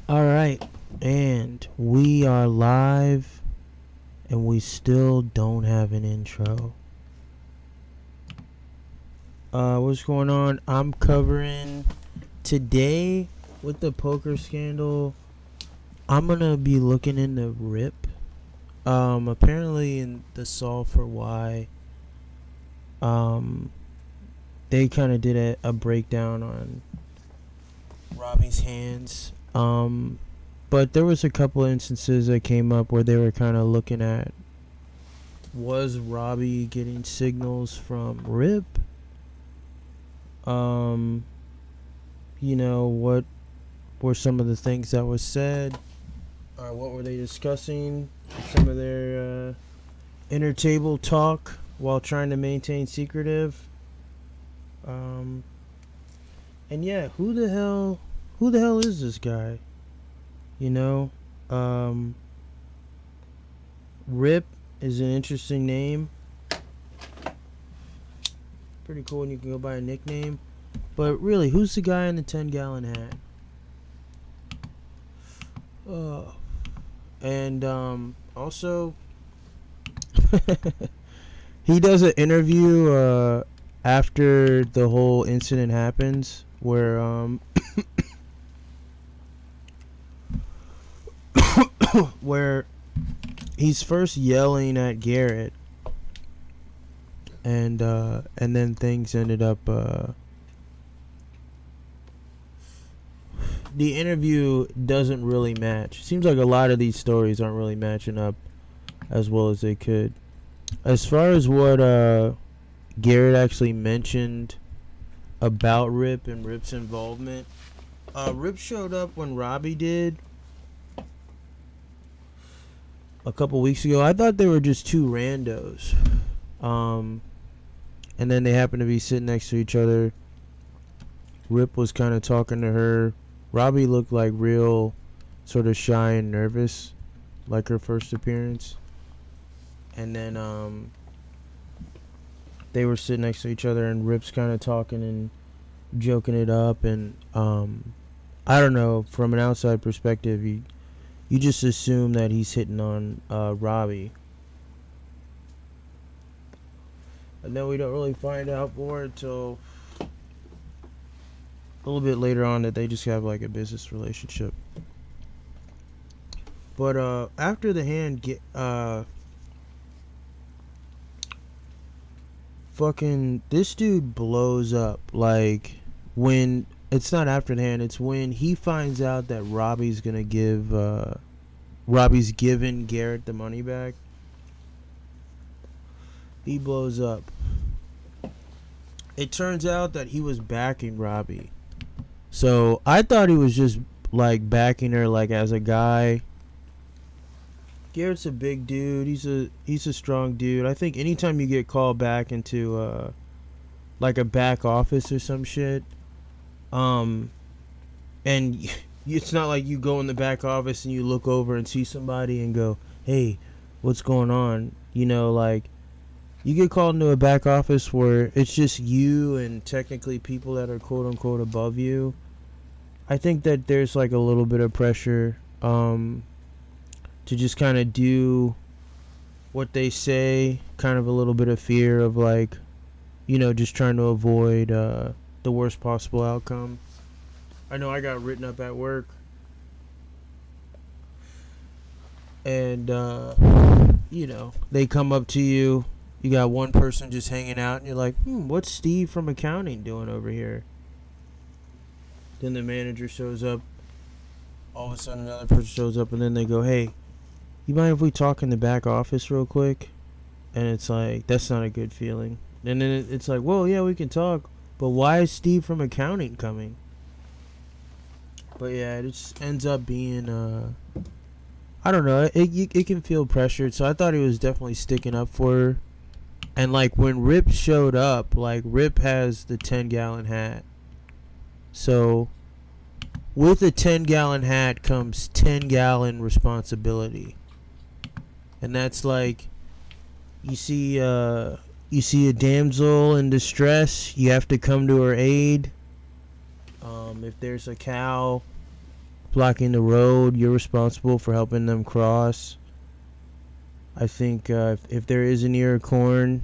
All right, and we are live, and we still don't have an intro. What's going on? I'm covering today with the poker scandal. I'm gonna be looking into Rip. Apparently in the Solve for Why, they kind of did a breakdown on Robbi's hands. But there was a couple of instances that came up where they were kind of looking at, was Robbi getting signals from Rip? What were some of the things that was said? What were they discussing? Some of their inner table talk while trying to maintain secretive. And yeah, who the hell is this guy? Rip is an interesting name. Pretty cool when you can go by a nickname. But really, who's the guy in the 10-gallon hat? And also, he does an interview after the whole incident happens where where he's first yelling at Garrett, and then things ended up. The interview doesn't really match. Seems like a lot of these stories aren't really matching up as well as they could. As far as what Garrett actually mentioned about Rip and Rip's involvement, Rip showed up when Robbi did a couple weeks ago. I thought they were just two randos. And then they happened to be sitting next to each other. Rip was kind of talking to her. Robbi looked like real sort of shy and nervous, like her first appearance. And then they were sitting next to each other, and Rip's kind of talking and joking it up. And I don't know, from an outside perspective, you just assume that he's hitting on Robbi. And then we don't really find out more until a little bit later on that they just have like a business relationship. But after the hand fucking this dude blows up. Like, when it's not after the hand, it's when he finds out that Robbi's giving Garrett the money back. He blows up. It turns out that he was backing Robbi. So I thought he was just like backing her like as a guy. Garrett's a big dude. He's a strong dude. I think anytime you get called back into like a back office or some shit, and it's not like you go in the back office and you look over and see somebody and go, "Hey, what's going on?" Like, you get called into a back office where it's just you and technically people that are quote unquote above you. I think that there's like a little bit of pressure to just kind of do what they say, kind of a little bit of fear of like, just trying to avoid the worst possible outcome. I know I got written up at work, and they come up to you. You got one person just hanging out, and you're like, what's Steve from accounting doing over here? Then the manager shows up. All of a sudden another person shows up, and then they go, "Hey, you mind if we talk in the back office real quick?" And it's like, that's not a good feeling. And then it's like, well, yeah, we can talk, but why is Steve from accounting coming? But yeah, it just ends up being I don't know, it can feel pressured. So I thought he was definitely sticking up for her. And like when Rip showed up, like Rip has the 10-gallon hat. So with a 10-gallon hat comes 10-gallon responsibility. And that's like, you see a damsel in distress, you have to come to her aid. If there's a cow blocking the road, you're responsible for helping them cross. I think if there is an ear of corn,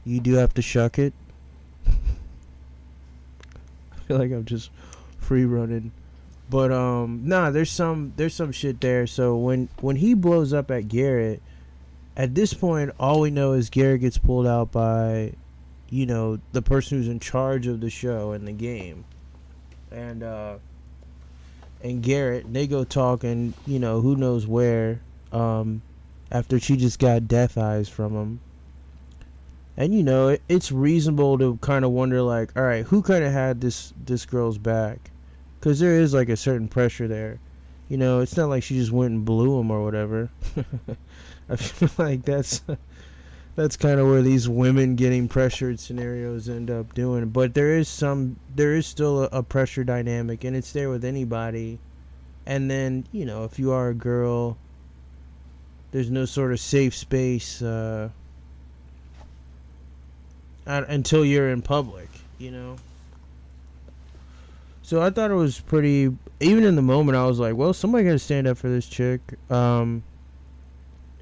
you do have to shuck it. I feel like I'm just free running. But nah, there's some shit there. So when he blows up at Garrett, at this point all we know is Garrett gets pulled out by, you know, the person who's in charge of the show and the game. And Garrett, they go talking, you know, who knows where, after she just got death eyes from him. And, you know, it's reasonable to kind of wonder, like, all right, who kind of had this girl's back? Because there is, like, a certain pressure there. You know, it's not like she just went and blew him or whatever. I feel like that's kind of where these women getting pressured scenarios end up doing. But there is still a pressure dynamic, and it's there with anybody. And then, you know, if you are a girl, there's no sort of safe space until you're in public, you know. So I thought it was pretty. Even in the moment, I was like, "Well, somebody got to stand up for this chick." And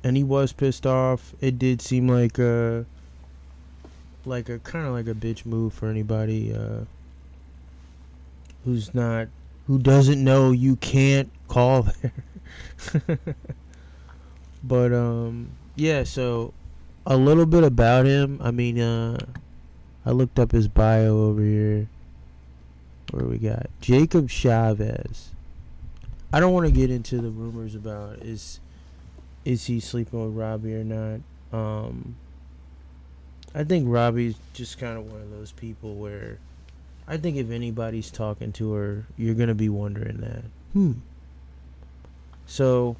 he was pissed off. It did seem like a kind of like a bitch move for anybody who doesn't know you can't call there. But yeah. So a little bit about him. I mean, I looked up his bio over here. What do we got? Jacob Chavez. I don't want to get into the rumors about is he sleeping with Robbi or not. I think Robbie's just kind of one of those people where I think if anybody's talking to her, you're gonna be wondering that. So,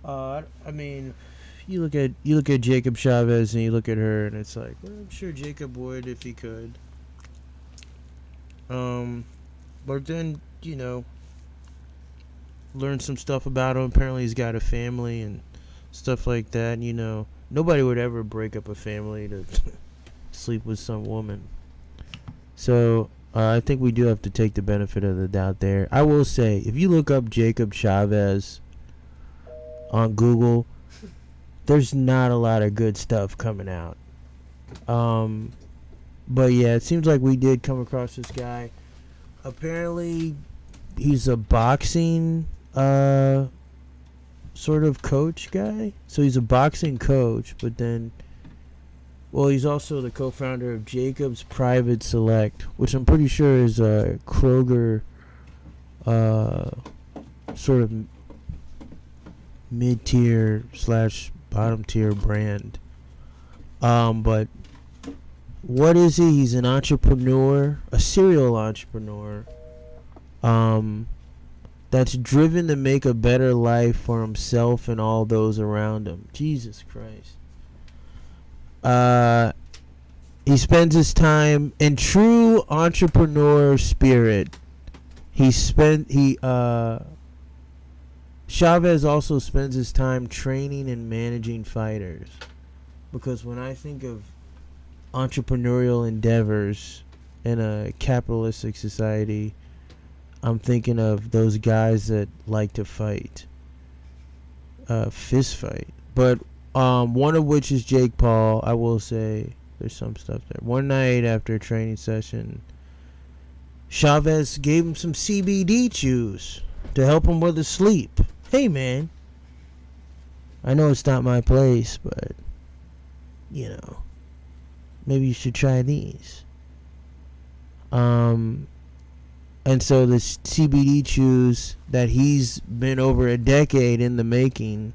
I mean, you look at Jacob Chavez and you look at her, and it's like, well, I'm sure Jacob would if he could. But then, you know, learn some stuff about him. Apparently he's got a family and stuff like that. And, you know, nobody would ever break up a family to sleep with some woman. So I think we do have to take the benefit of the doubt there. I will say, if you look up Jacob Chavez on Google, there's not a lot of good stuff coming out. But yeah, it seems like we did come across this guy. Apparently, he's a boxing sort of coach guy. So he's a boxing coach, but then, well, he's also the co-founder of Jacob's Private Select, which I'm pretty sure is a Kroger sort of mid-tier / bottom-tier brand. But what is he? He's an entrepreneur, a serial entrepreneur, that's driven to make a better life for himself and all those around him. Jesus Christ. He spends his time in true entrepreneur spirit. Chavez also spends his time training and managing fighters. Because when I think of entrepreneurial endeavors in a capitalistic society, I'm thinking of those guys that like to fight, fist fight. But one of which is Jake Paul. I will say there's some stuff there. One night after a training session, Chavez gave him some CBD chews to help him with his sleep. Hey man, I know it's not my place, but you know, maybe you should try these. And so the CBD chews that he's been over a decade in the making,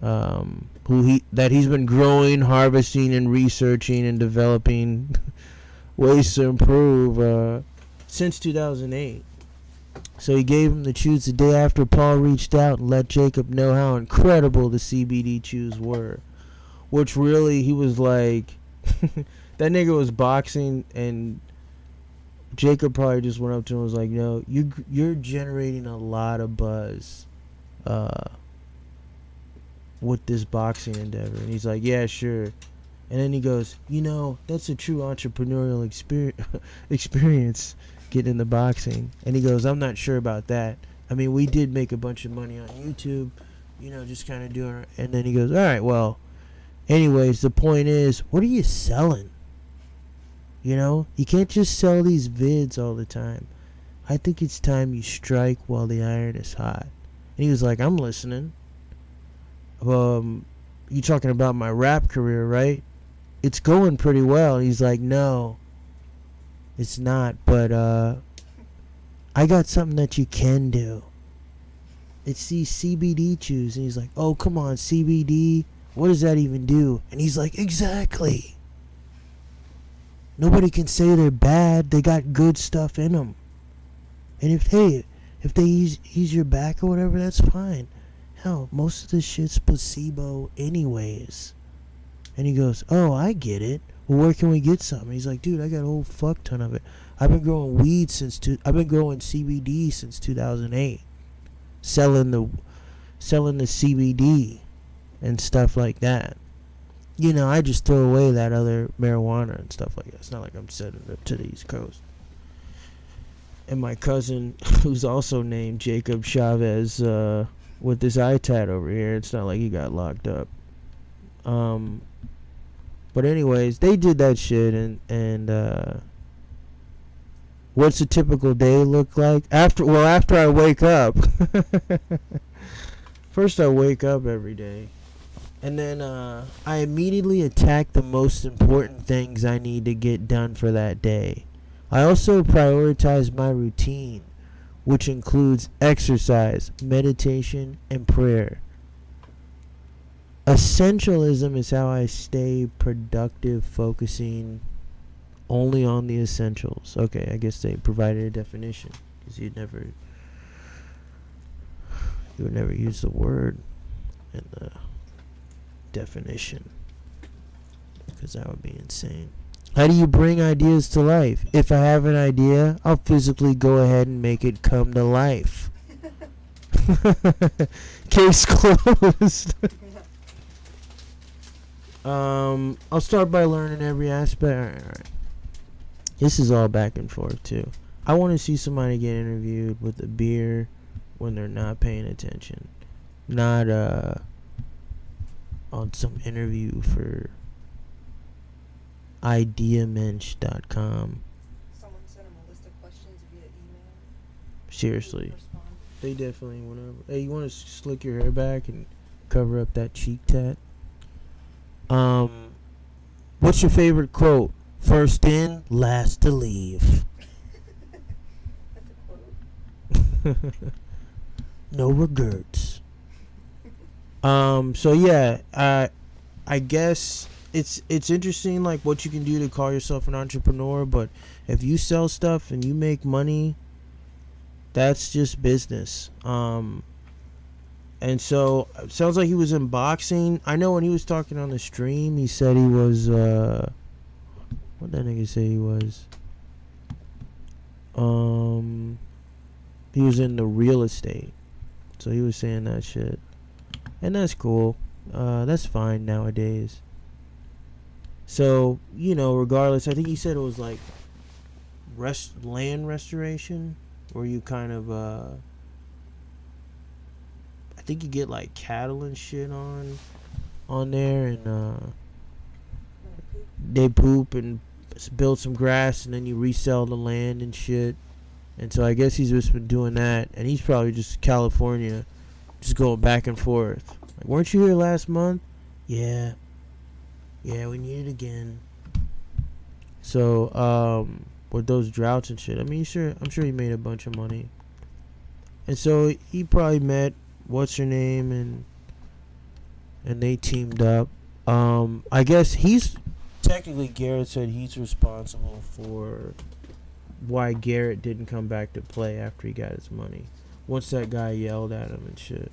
that he's been growing, harvesting, and researching and developing ways to improve since 2008. So he gave him the chews the day after Paul reached out and let Jacob know how incredible the CBD chews were. Which really, he was like, that nigga was boxing, and Jacob probably just went up to him and was like, no, you're generating a lot of buzz with this boxing endeavor. And he's like, yeah, sure. And then he goes, you know, that's a true entrepreneurial experience. getting into boxing. And he goes, I'm not sure about that. I mean, we did make a bunch of money on YouTube, just kind of doing it. And then he goes, all right, well, anyways, the point is, what are you selling? You can't just sell these vids all the time. I think it's time you strike while the iron is hot. And he was like, I'm listening. You talking about my rap career, right? It's going pretty well. He's like, no, it's not. But I got something that you can do. It's these CBD chews. And he's like, oh, come on, CBD. What does that even do? And he's like, exactly. Nobody can say they're bad. They got good stuff in them. And if they ease your back or whatever, that's fine. Hell, most of this shit's placebo anyways. And he goes, oh, I get it. Well, where can we get some? He's like, dude, I got a whole fuck ton of it. I've been growing I've been growing CBD since 2008. Selling the CBD and stuff like that. I just throw away that other marijuana and stuff like that. It's not like I'm sending it to the East Coast. And my cousin, who's also named Jacob Chavez, with this eye tat over here, it's not like he got locked up. But anyways, they did that shit, and what's a typical day look like? After I wake up. First I wake up every day. And then I immediately attack the most important things I need to get done for that day. I also prioritize my routine, which includes exercise, meditation, and prayer. Essentialism is how I stay productive, focusing only on the essentials. Okay, I guess they provided a definition, because you would never use the word in the definition, because that would be insane. How do you bring ideas to life? If I have an idea, I'll physically go ahead and make it come to life. Case closed. I'll start by learning every aspect. All right. This is all back and forth too. I want to see somebody get interviewed with a beer when they're not paying attention, not on some interview for ideamensch.com. Someone sent him a list of questions via email. Seriously. They definitely went over. Hey, you want to slick your hair back and cover up that cheek tat? What's your favorite quote? First in, last to leave. That's a quote. No regrets. So yeah, I guess it's interesting, like, what you can do to call yourself an entrepreneur, but if you sell stuff and you make money, that's just business. And so it sounds like he was in boxing. I know when he was talking on the stream, he said he was what that nigga say he was? He was in the real estate. So he was saying that shit. And that's cool. That's fine nowadays. So, regardless, I think he said it was like land restoration, where you kind of I think you get like cattle and shit on there, and they poop and build some grass, and then you resell the land and shit. And so I guess he's just been doing that, and he's probably just California, just going back and forth. Like, weren't you here last month? Yeah, we need it again. So with those droughts and shit, I mean, I'm sure he made a bunch of money. And so he probably met what's her name, and they teamed up. I guess he's technically, Garrett said he's responsible for why Garrett didn't come back to play after he got his money, once that guy yelled at him and shit.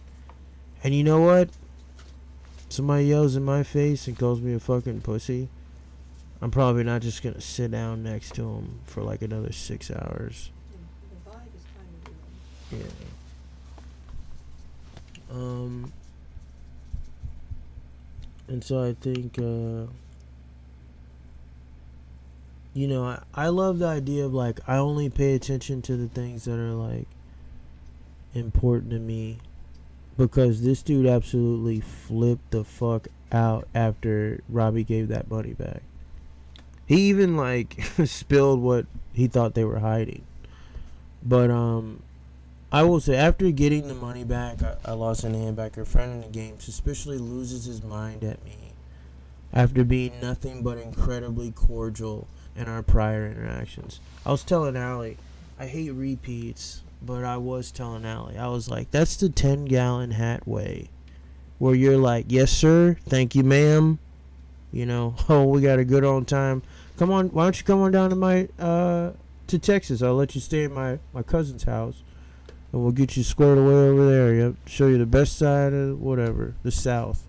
And you know what? Somebody yells in my face and calls me a fucking pussy, I'm probably not just gonna sit down next to him for like another 6 hours. The vibe is kind of Yeah. And so I think you know, I love the idea of like I only pay attention to the things that are like important to me, because this dude absolutely flipped the fuck out after Robbi gave that money back. He even like spilled what he thought they were hiding. But I will say, after getting the money back, I lost an hand back. Her friend in the game suspiciously loses his mind at me after being nothing but incredibly cordial in our prior interactions. I was telling Allie, I hate repeats, but I was telling Allie, I was like, that's the 10-gallon hat way, where you're like, yes sir, thank you ma'am, you know, oh, we got a good old time. Come on, why don't you come on down to my to Texas? I'll let you stay at my cousin's house, and we'll get you squared away over there. Yep, show you the best side of whatever, the South.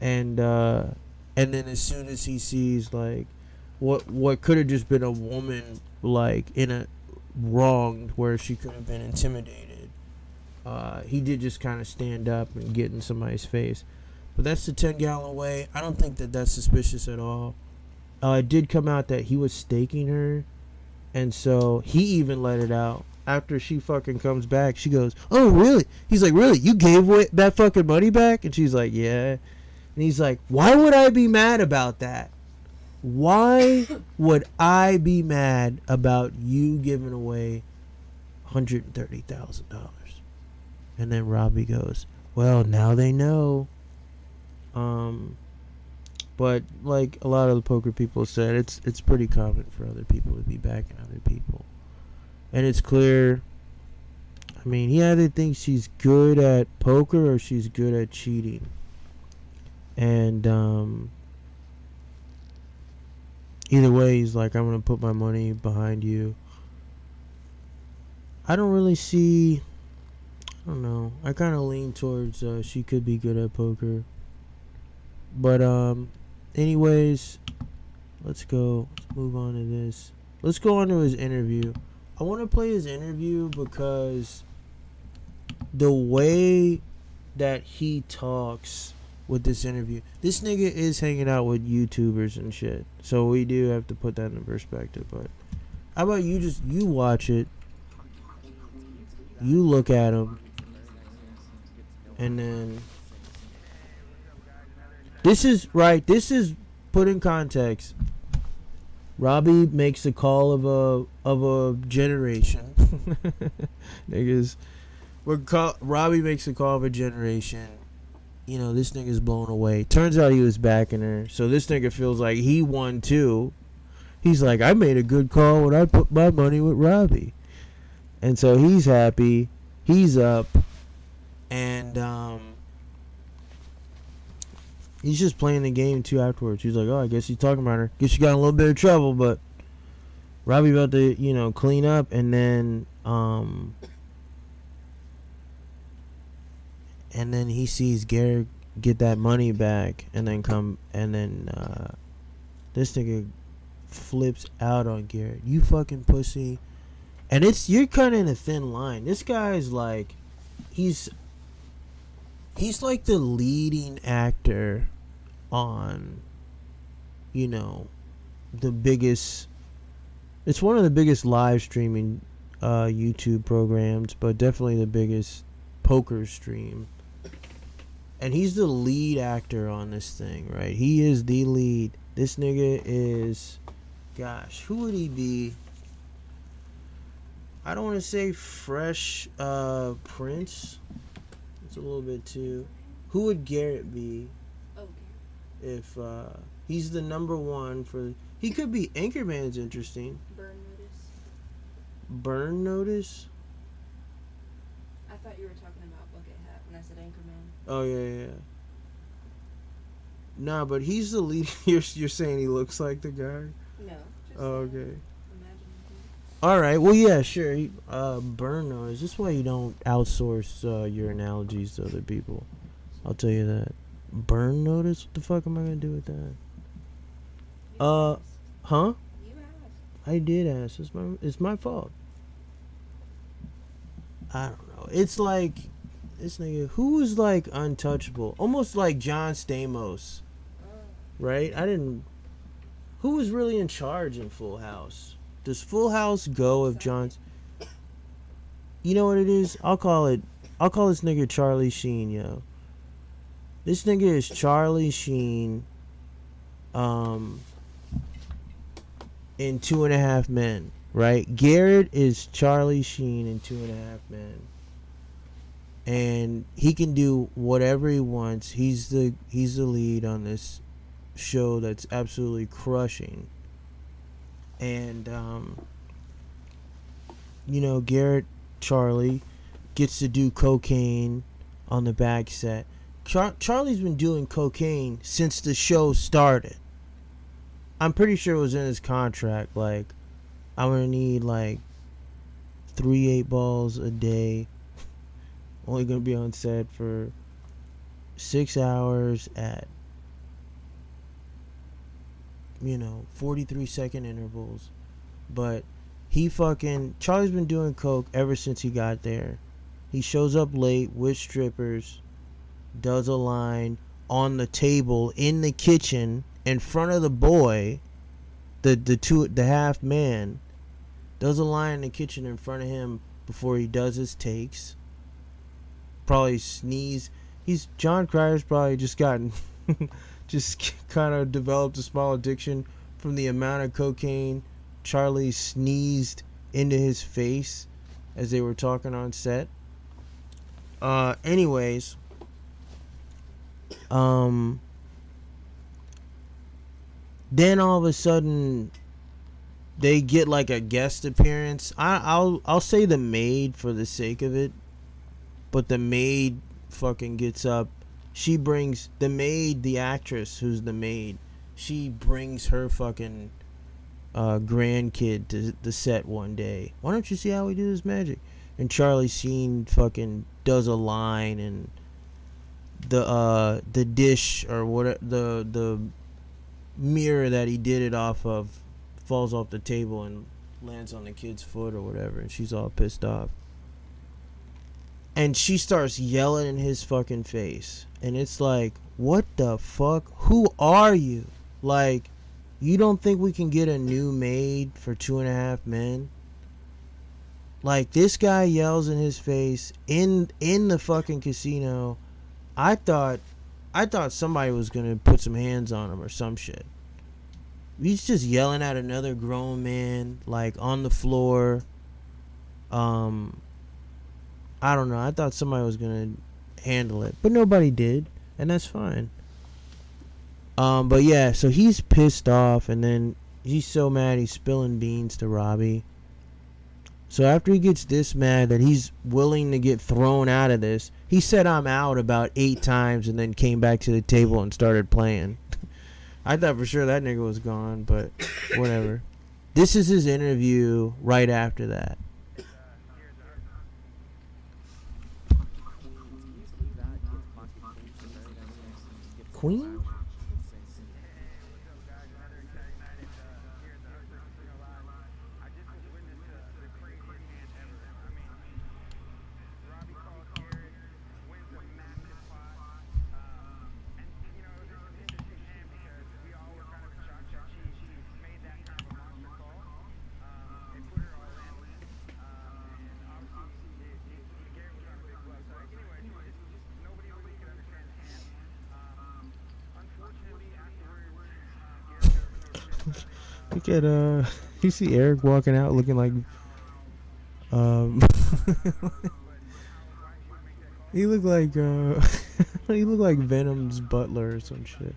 And then as soon as he sees like what could have just been a woman like in a wronged where she could have been intimidated, he did just kind of stand up and get in somebody's face. But that's the 10-gallon way. I don't think that that's suspicious at all. It did come out that he was staking her, and so he even let it out. After she fucking comes back, she goes, oh, really? He's like, really? You gave away that fucking money back? And she's like, yeah. And he's like, why would I be mad about that? Why would I be mad about you giving away $130,000? And then Robbi goes, well, now they know. But like a lot of the poker people said, it's pretty common for other people to be backing other people. And it's clear, I mean, he either thinks she's good at poker or she's good at cheating. And either way, he's like, I'm going to put my money behind you. I don't really see, I don't know. I kind of lean towards she could be good at poker. But anyways, let's go. Let's move on to this. Let's go on to his interview. I want to play his interview because the way that he talks with this interview, this nigga is hanging out with YouTubers and shit, so we do have to put that in perspective. But how about you watch it, you look at him, and then this is put in context. Robbi makes a call of a generation. Niggas, Robbi makes a call of a generation. You know, this nigga's blown away. Turns out he was backing her, so this nigga feels like he won too. He's like, I made a good call when I put my money with Robbi, and so he's happy. He's up, and he's just playing the game too afterwards. He's like, oh, I guess he's talking about her. Guess she got in a little bit of trouble, but Robbi about to, you know, clean up, and then he sees Garrett get that money back, and then this nigga flips out on Garrett. You fucking pussy. And you're kind of in a thin line. This guy's like, he's like the leading actor on, you know, the biggest, it's one of the biggest live streaming YouTube programs, but definitely the biggest poker stream. And he's the lead actor on this thing, right? He is the lead. This nigga is, gosh, who would he be? I don't want to say Fresh Prince. It's a little bit too. Who would Garrett be? Oh, if he's the number one for, he could be Anchorman's interesting. Burn Notice. Burn Notice? I thought you were talking about Bucket Hat when I said Anchorman. Oh yeah. Nah, but he's the lead. You're saying he looks like the guy? No. Just Oh, okay. imagine. All right. Well, yeah, sure. Burn Notice. This is why you don't outsource your analogies to other people. I'll tell you that. Burn Notice? What the fuck am I gonna do with that? You asked. Huh? You asked. I did ask. It's my fault. I don't know. It's like this nigga who was like untouchable, almost like John Stamos, Oh. right? Who was really in charge in Full House? Does Full House go if John's? You know what it is? I'll call this nigga Charlie Sheen, yo. This nigga is Charlie Sheen. In 2.5 Men, right? Garrett is Charlie Sheen in 2.5 Men, and he can do whatever he wants. He's the lead on this show that's absolutely crushing. And Garrett Charlie gets to do cocaine on the back set. Charlie's been doing cocaine since the show started. I'm pretty sure it was in his contract. Like, I'm gonna need like 3 8-balls a day. Only gonna be on set for 6 hours at 43-second intervals. But Charlie's been doing coke ever since he got there. He shows up late with strippers, does a line on the table in the kitchen in front of the boy, the half man, does a line in the kitchen in front of him before he does his takes. Probably sneeze. John Cryer's probably just gotten just kind of developed a small addiction from the amount of cocaine Charlie sneezed into his face as they were talking on set. Anyways, then all of a sudden they get like a guest appearance. I'll say the maid for the sake of it, but the maid fucking gets up. She brings the maid, the actress who's the maid. She brings her fucking grandkid to the set one day. Why don't you see how we do this magic? And Charlie Sheen fucking does a line, and the dish or what, the mirror that he did it off of falls off the table and lands on the kid's foot or whatever, and she's all pissed off. And she starts yelling in his fucking face. And it's like, what the fuck? Who are you? Like, you don't think we can get a new maid for 2.5 Men? Like, this guy yells in his face in the fucking casino. I thought somebody was gonna put some hands on him or some shit. He's just yelling at another grown man, like, on the floor. I don't know. I thought somebody was gonna handle it, but nobody did, and that's fine. But yeah, so he's pissed off, and then he's so mad he's spilling beans to Robbi. So after he gets this mad that he's willing to get thrown out of this, he said I'm out about 8 times and then came back to the table and started playing. I thought for sure that nigga was gone, but whatever. This is his interview right after that. Queen? Look at you see Eric walking out looking like he looked like he looked like Venom's butler or some shit.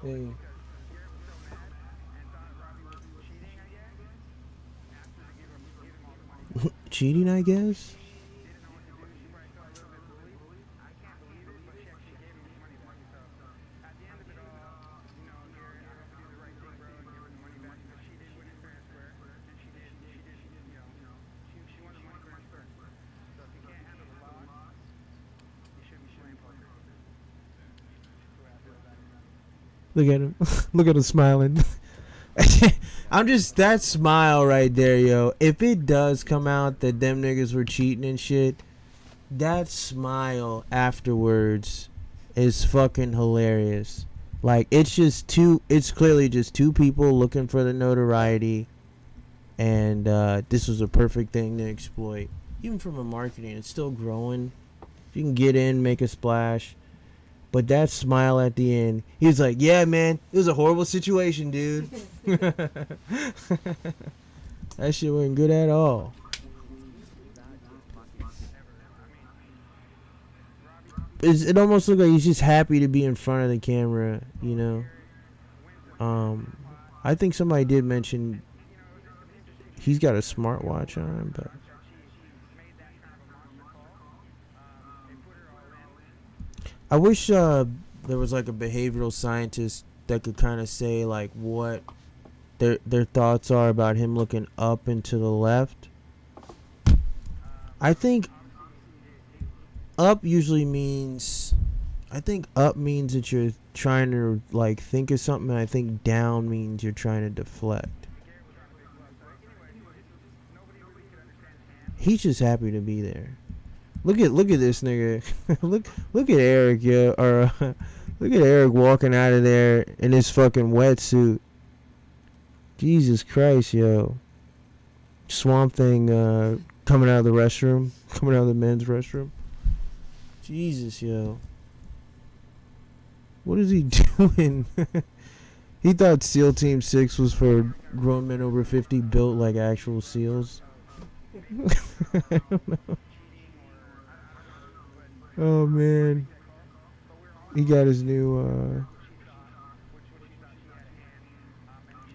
Hey. Cheating, I guess. Look at him. Look at him smiling. I'm just that smile right there, yo. If it does come out that them niggas were cheating and shit, that smile afterwards is fucking hilarious. Like it's clearly just two people looking for the notoriety, and this was a perfect thing to exploit. Even from a marketing, it's still growing. If you can get in, make a splash. But that smile at the end, he was like, yeah, man, it was a horrible situation, dude. That shit wasn't good at all. It almost looked like he's just happy to be in front of the camera, you know. I think somebody did mention he's got a smartwatch on, but I wish there was like a behavioral scientist that could kind of say like what their thoughts are about him looking up and to the left. I think up usually means that you're trying to like think of something, and I think down means you're trying to deflect. He's just happy to be there. Look at this nigga. look at Eric, yo, or look at Eric walking out of there in his fucking wetsuit. Jesus Christ, yo. Swamp Thing coming out of the restroom, coming out of the men's restroom. Jesus, yo. What is he doing? He thought SEAL Team 6 was for grown men over 50 built like actual SEALs. I don't know. Oh man, he got his new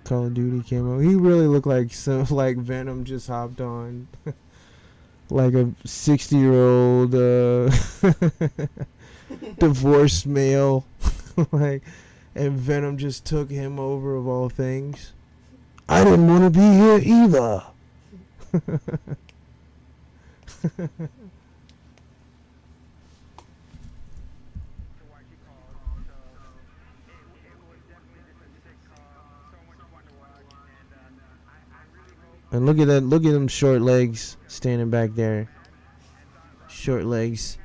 Call of Duty camo. He really looked like like Venom just hopped on, like a 60-year-old divorced male, like, and Venom just took him over of all things. I didn't want to be here either. And look at that, look at them short legs standing back there. Short legs.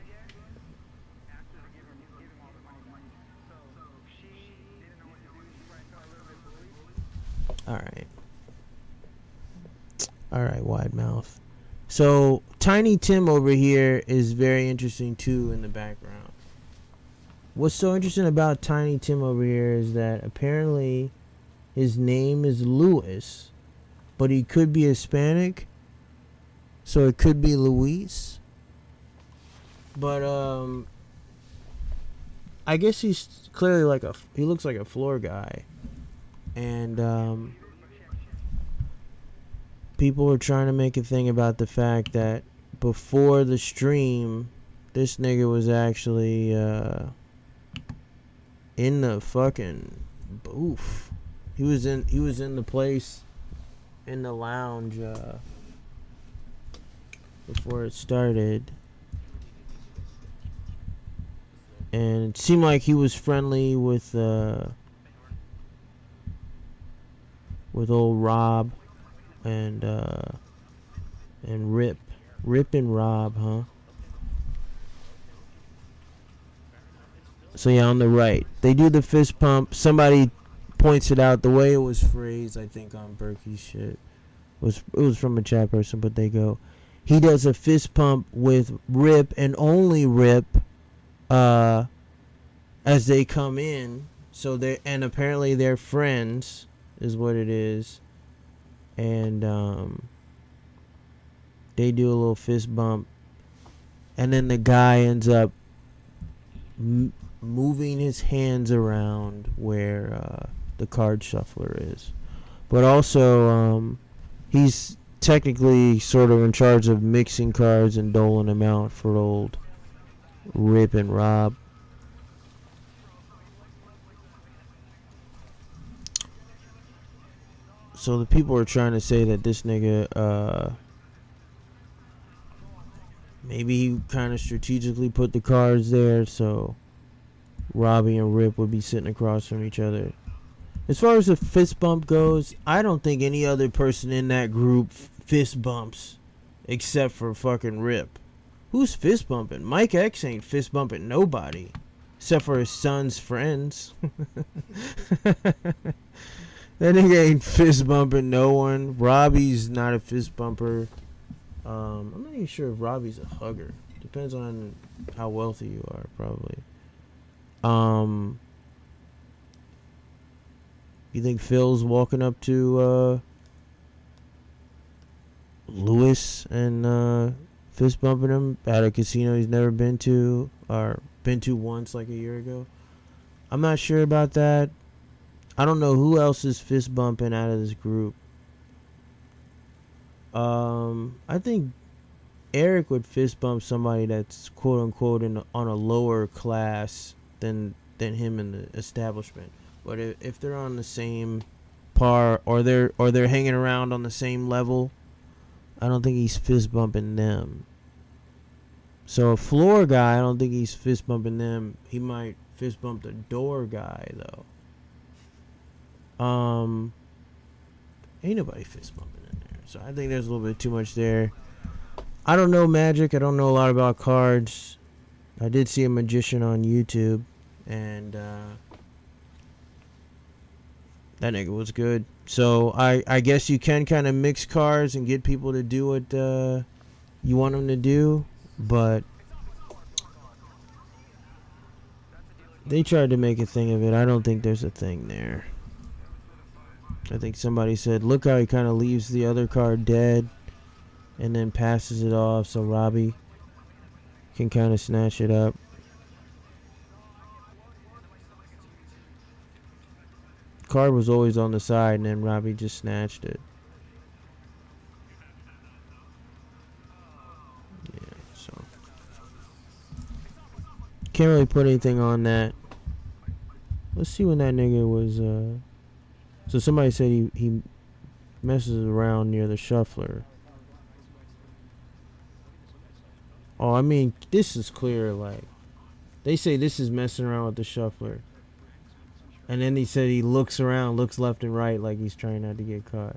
Alright. Alright, wide mouth. So, Tiny Tim over here is very interesting too in the background. What's so interesting about Tiny Tim over here is that apparently his name is Louis, but he could be Hispanic, so it could be Luis. But I guess he's clearly he looks like a floor guy, and people are trying to make a thing about the fact that before the stream, this nigga was actually in the fucking booth. He was in the place, in the lounge before it started, and it seemed like he was friendly with old Rob and Rip and Rob, huh? So yeah, on the right, they do the fist pump. Somebody points it out the way it was phrased, I think on Berkey's shit. It was from a chat person, but they go, he does a fist pump with Rip and only Rip as they come in. So and apparently they're friends is what it is. And they do a little fist bump, and then the guy ends up moving his hands around where the card shuffler is, but also he's technically sort of in charge of mixing cards and doling them out for old Rip and Rob. So the people are trying to say that this nigga maybe he kind of strategically put the cards there so Robbi and Rip would be sitting across from each other. As far as the fist bump goes, I don't think any other person in that group fist bumps except for fucking Rip. Who's fist bumping? Mike X ain't fist bumping nobody except for his son's friends. That nigga ain't fist bumping no one. Robbi's not a fist bumper. I'm not even sure if Robbi's a hugger. Depends on how wealthy you are, probably. You think Phil's walking up to Lewis and fist bumping him at a casino he's never been to or been to once like a year ago? I'm not sure about that. I don't know who else is fist bumping out of this group. I think Eric would fist bump somebody that's quote unquote on a lower class than him in the establishment. But if they're on the same par or they're hanging around on the same level, I don't think he's fist bumping them. So a floor guy, I don't think he's fist bumping them. He might fist bump the door guy though. Ain't nobody fist bumping in there. So I think there's a little bit too much there. I don't know Magic. I don't know a lot about cards. I did see a magician on YouTube, and that nigga was good. So I guess you can kind of mix cards and get people to do what you want them to do, but they tried to make a thing of it. I don't think there's a thing there. I think somebody said, look how he kind of leaves the other card dead and then passes it off so Robbi can kind of snatch it up. Card was always on the side and then Robbi just snatched it. Yeah, so can't really put anything on that. Let's see when that nigga was so somebody said he messes around near the shuffler. Oh, I mean, this is clear. Like, they say this is messing around with the shuffler. And then he said he looks around, looks left and right like he's trying not to get caught.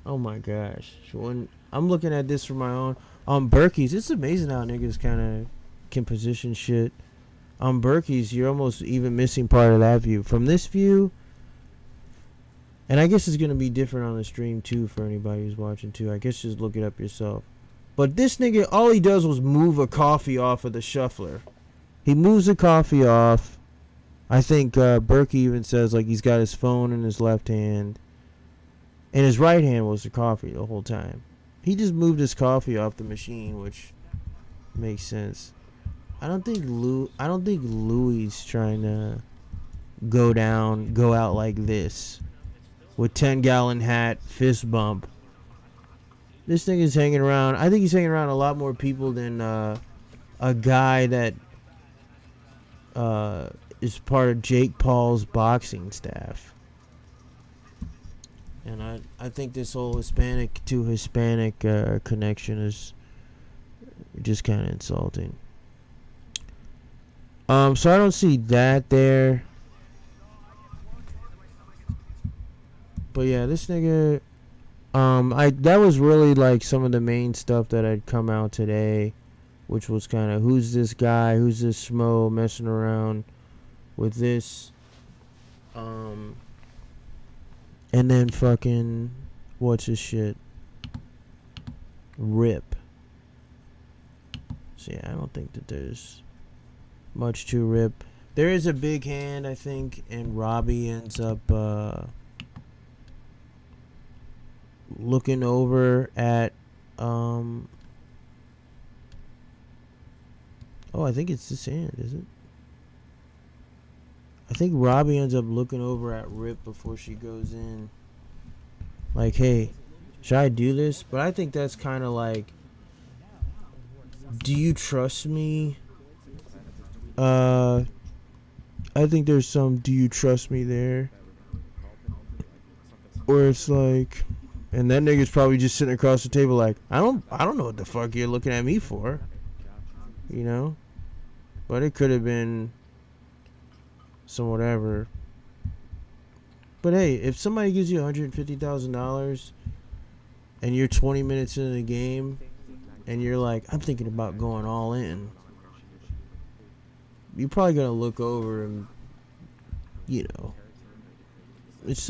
Oh my gosh. When I'm looking at this from my own. On Berkey's, it's amazing how niggas kind of can position shit. On Berkey's, you're almost even missing part of that view. From this view, and I guess it's going to be different on the stream too for anybody who's watching too. I guess just look it up yourself. But this nigga, all he does was move a coffee off of the shuffler. He moves the coffee off. I think Berkey even says like he's got his phone in his left hand. And his right hand was the coffee the whole time. He just moved his coffee off the machine, which makes sense. I don't think Louis is trying to go out like this with 10-gallon hat, fist bump. This thing is hanging around. I think he's hanging around a lot more people than a guy that is part of Jake Paul's boxing staff. And I think this whole Hispanic to Hispanic connection is just kind of insulting. So I don't see that there. But yeah, this nigga, that was really like some of the main stuff that had come out today, which was kind of who's this guy, who's this schmo messing around with this, and then fucking what's his shit, Rip. So yeah, I don't think that there's much to Rip. There is a big hand, I think, and Robbi ends up looking over at oh, I think it's this hand, is it? I think Robbi ends up looking over at Rip before she goes in. Like, hey, should I do this? But I think that's kind of like, do you trust me? I think there's some do you trust me there. Where it's like, and that nigga's probably just sitting across the table like, I don't know what the fuck you're looking at me for. You know? But it could have been some whatever. But hey, if somebody gives you $150,000 and you're 20 minutes into the game and you're like, I'm thinking about going all in, you're probably gonna look over and, I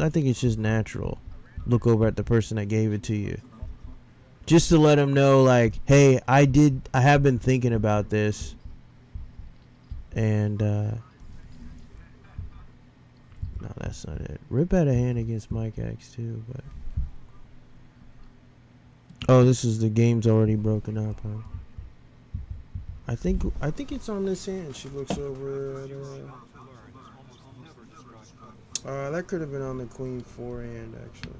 think it's just natural. Look over at the person that gave it to you, just to let them know, like, hey, I have been thinking about this, and no, that's not it. Rip had a hand against Mike X too, but this is the game's already broken up, huh? I think it's on this hand. She looks over at that could have been on the Queen 4 hand, actually.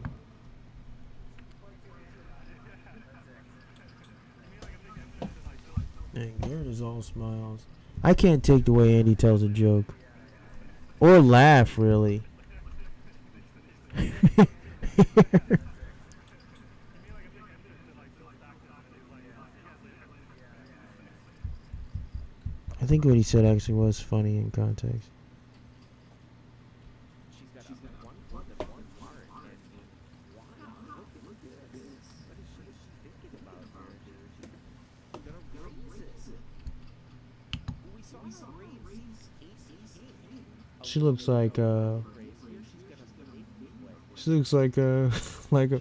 And Garrett is all smiles. I can't take the way Andy tells a joke. Or laugh, really. I think what he said actually was funny in context. She looks like like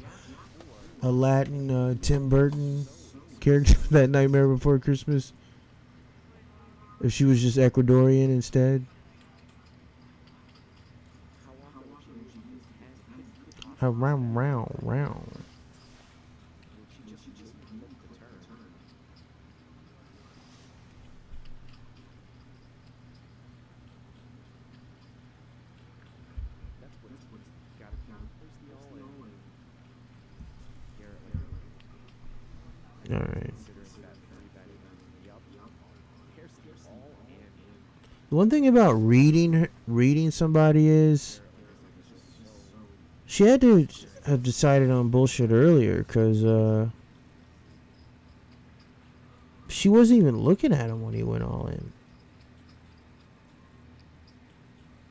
a Latin Tim Burton character that Nightmare Before Christmas. If she was just Ecuadorian instead. Round. All right. The one thing about reading somebody is she had to have decided on bullshit earlier, because she wasn't even looking at him when he went all in.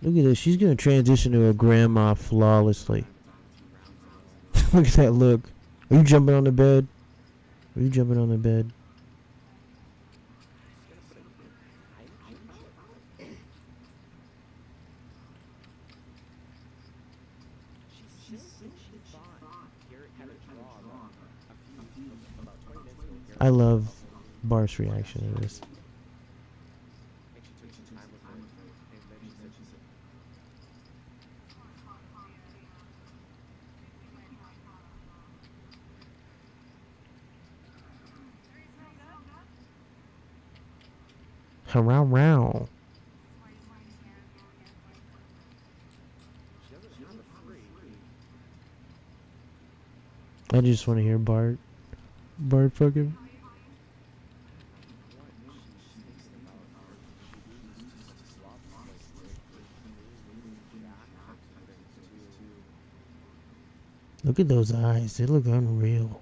Look at this. She's going to transition to a grandma flawlessly. Look at that look. Are you jumping on the bed? Are you jumping on the bed? I love Bart's reaction to this. Row. I just want to hear Bart fucking. Look at those eyes. They look unreal.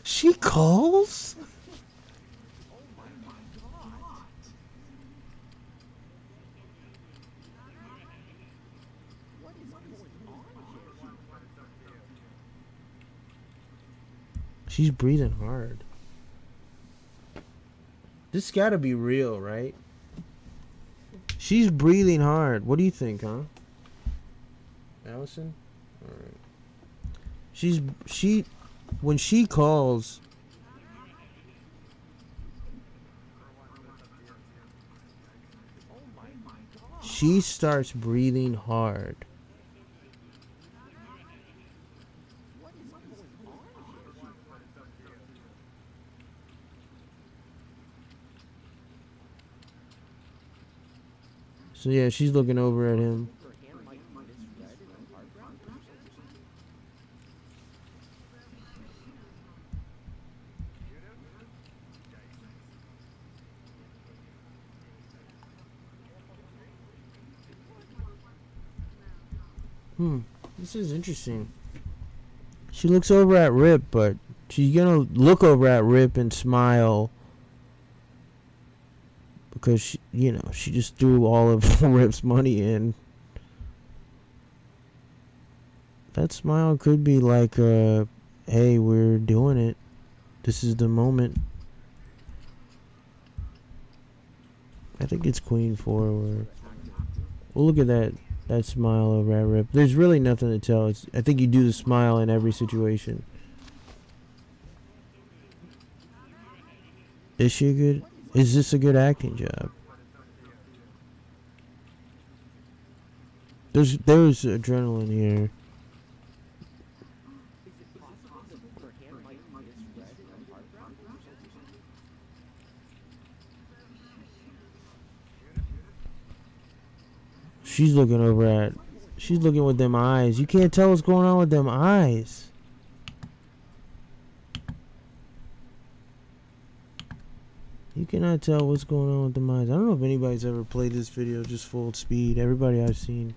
She calls? She's breathing hard. This gotta be real, right? She's breathing hard. What do you think, huh? Allison? Alright. When she calls, she starts breathing hard. So yeah, she's looking over at him. This is interesting. She looks over at Rip, but she's gonna look over at Rip and smile because she just threw all of Rip's money in. That smile could be like, hey, we're doing it. This is the moment. I think it's Queen 4. Well, look at that smile over at Rip. There's really nothing to tell. I think you do the smile in every situation. Is this a good acting job? There's adrenaline here. She's looking with them eyes. You can't tell what's going on with them eyes. You cannot tell what's going on with them eyes. I don't know if anybody's ever played this video just full speed. Everybody I've seen.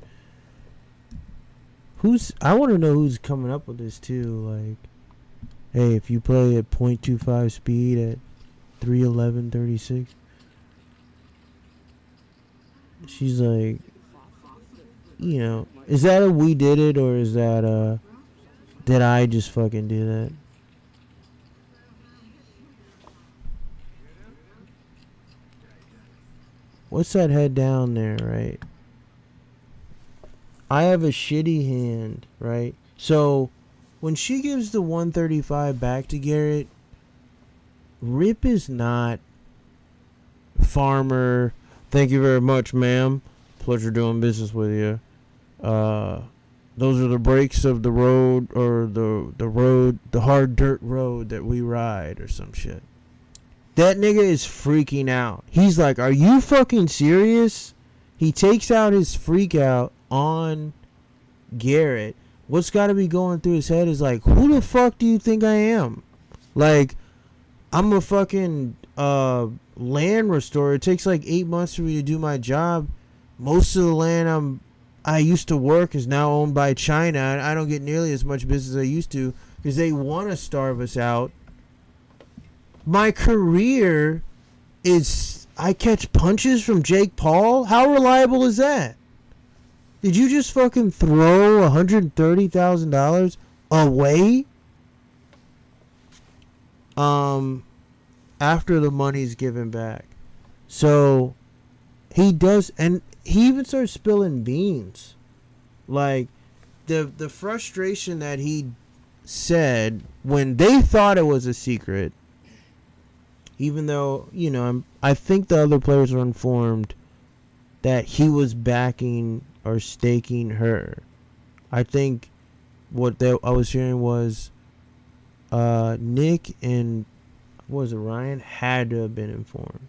I want to know who's coming up with this too. Like, hey, if you play at 0.25 speed at 3:11:36. She's like, is that a we did it, or is that did I just fucking do that? What's that head down there, right? I have a shitty hand, right? So when she gives the 135 back to Garrett, Rip is not farmer. Thank you very much, ma'am. Pleasure doing business with you. Those are the brakes of the road, or the hard dirt road that we ride, or some shit. That nigga is freaking out. He's like, are you fucking serious? He takes out his freak out on Garrett. What's got to be going through his head is like, who the fuck do you think I am? Like, I'm a fucking land restorer. It takes like 8 months for me to do my job. Most of the land I used to work is now owned by China, and I don't get nearly as much business as I used to because they want to starve us out. My career is I catch punches from Jake Paul. How reliable is that? Did you just fucking throw $130,000 away? After the money's given back. So he does, and he even starts spilling beans. Like the frustration that he said when they thought it was a secret, even though, I think the other players were informed that he was backing or staking her. I think what I was hearing was Nick and Ryan had to have been informed.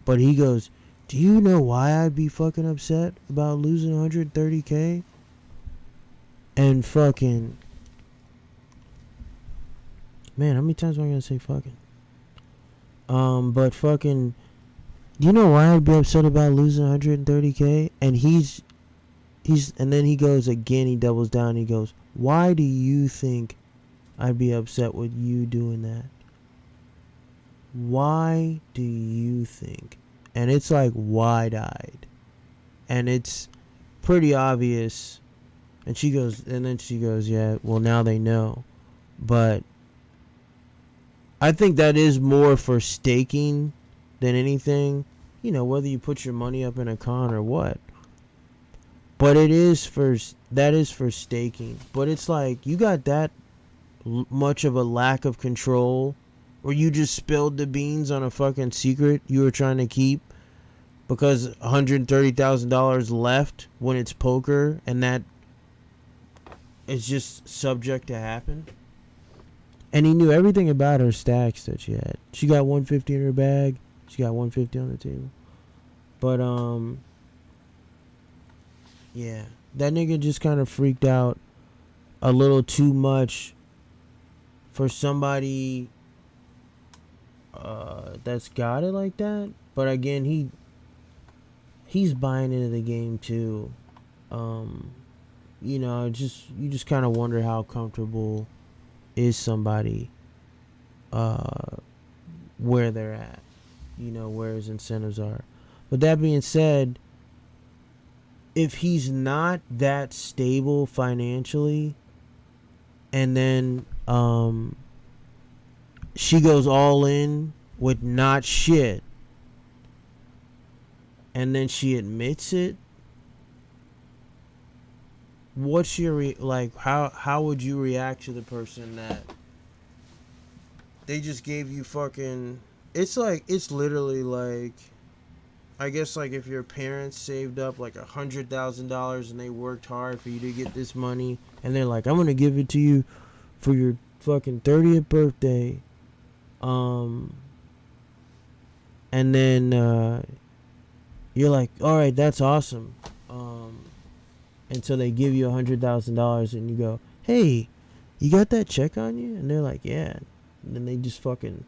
But he goes, do you know why I'd be fucking upset about losing 130K? And fucking, man, how many times am I gonna say fucking? But fucking, you know why I'd be upset about losing 130K? And he's, and then he goes again, he doubles down, he goes, why do you think I'd be upset with you doing that? Why do you think? And it's like wide-eyed. And it's pretty obvious. And then she goes, yeah, well, now they know. But I think that is more for staking than anything. Whether you put your money up in a con or what. But that is for staking. But it's like, you got that much of a lack of control, or you just spilled the beans on a fucking secret you were trying to keep because $130,000 left when it's poker, and that is just subject to happen. And he knew everything about her stacks that she had. She got 150 in her bag. She got 150 on the table. But yeah, that nigga just kind of freaked out a little too much for somebody that's got it like that. But again, he's buying into the game too. You just kind of wonder how comfortable is somebody where they're at. where his incentives are. But that being said, if he's not that stable financially, and then she goes all in with not shit, and then she admits it, what's your how would you react to the person that they just gave you fucking... It's literally like, I guess, like, if your parents saved up like $100,000 and they worked hard for you to get this money, and they're like, I'm gonna give it to you for your fucking 30th birthday, and then you're like, all right, that's awesome, until they give you $100,000 and you go, hey, you got that check on you? And they're like, yeah. And then they just fucking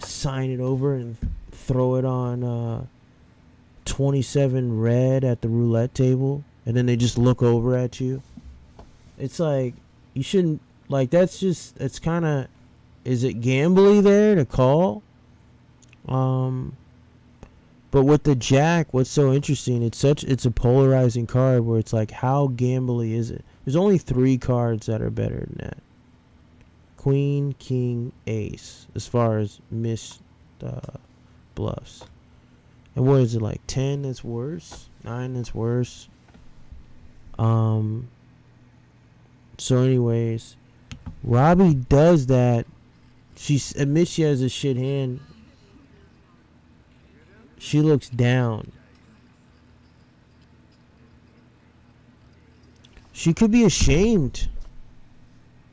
sign it over and throw it on 27 red at the roulette table, and then they just look over at you. It's like, you shouldn't, like, that's just, it's kind of, is it gambly there to call? But with the jack, what's so interesting, it's a polarizing card where it's like, how gambly is it? There's only 3 cards that are better than that. Queen, king, ace, as far as missed bluffs. And what is it, like 10 that's worse? 9 that's worse? So anyways, Robbi does that. She admits she has a shit hand. She looks down. She could be ashamed.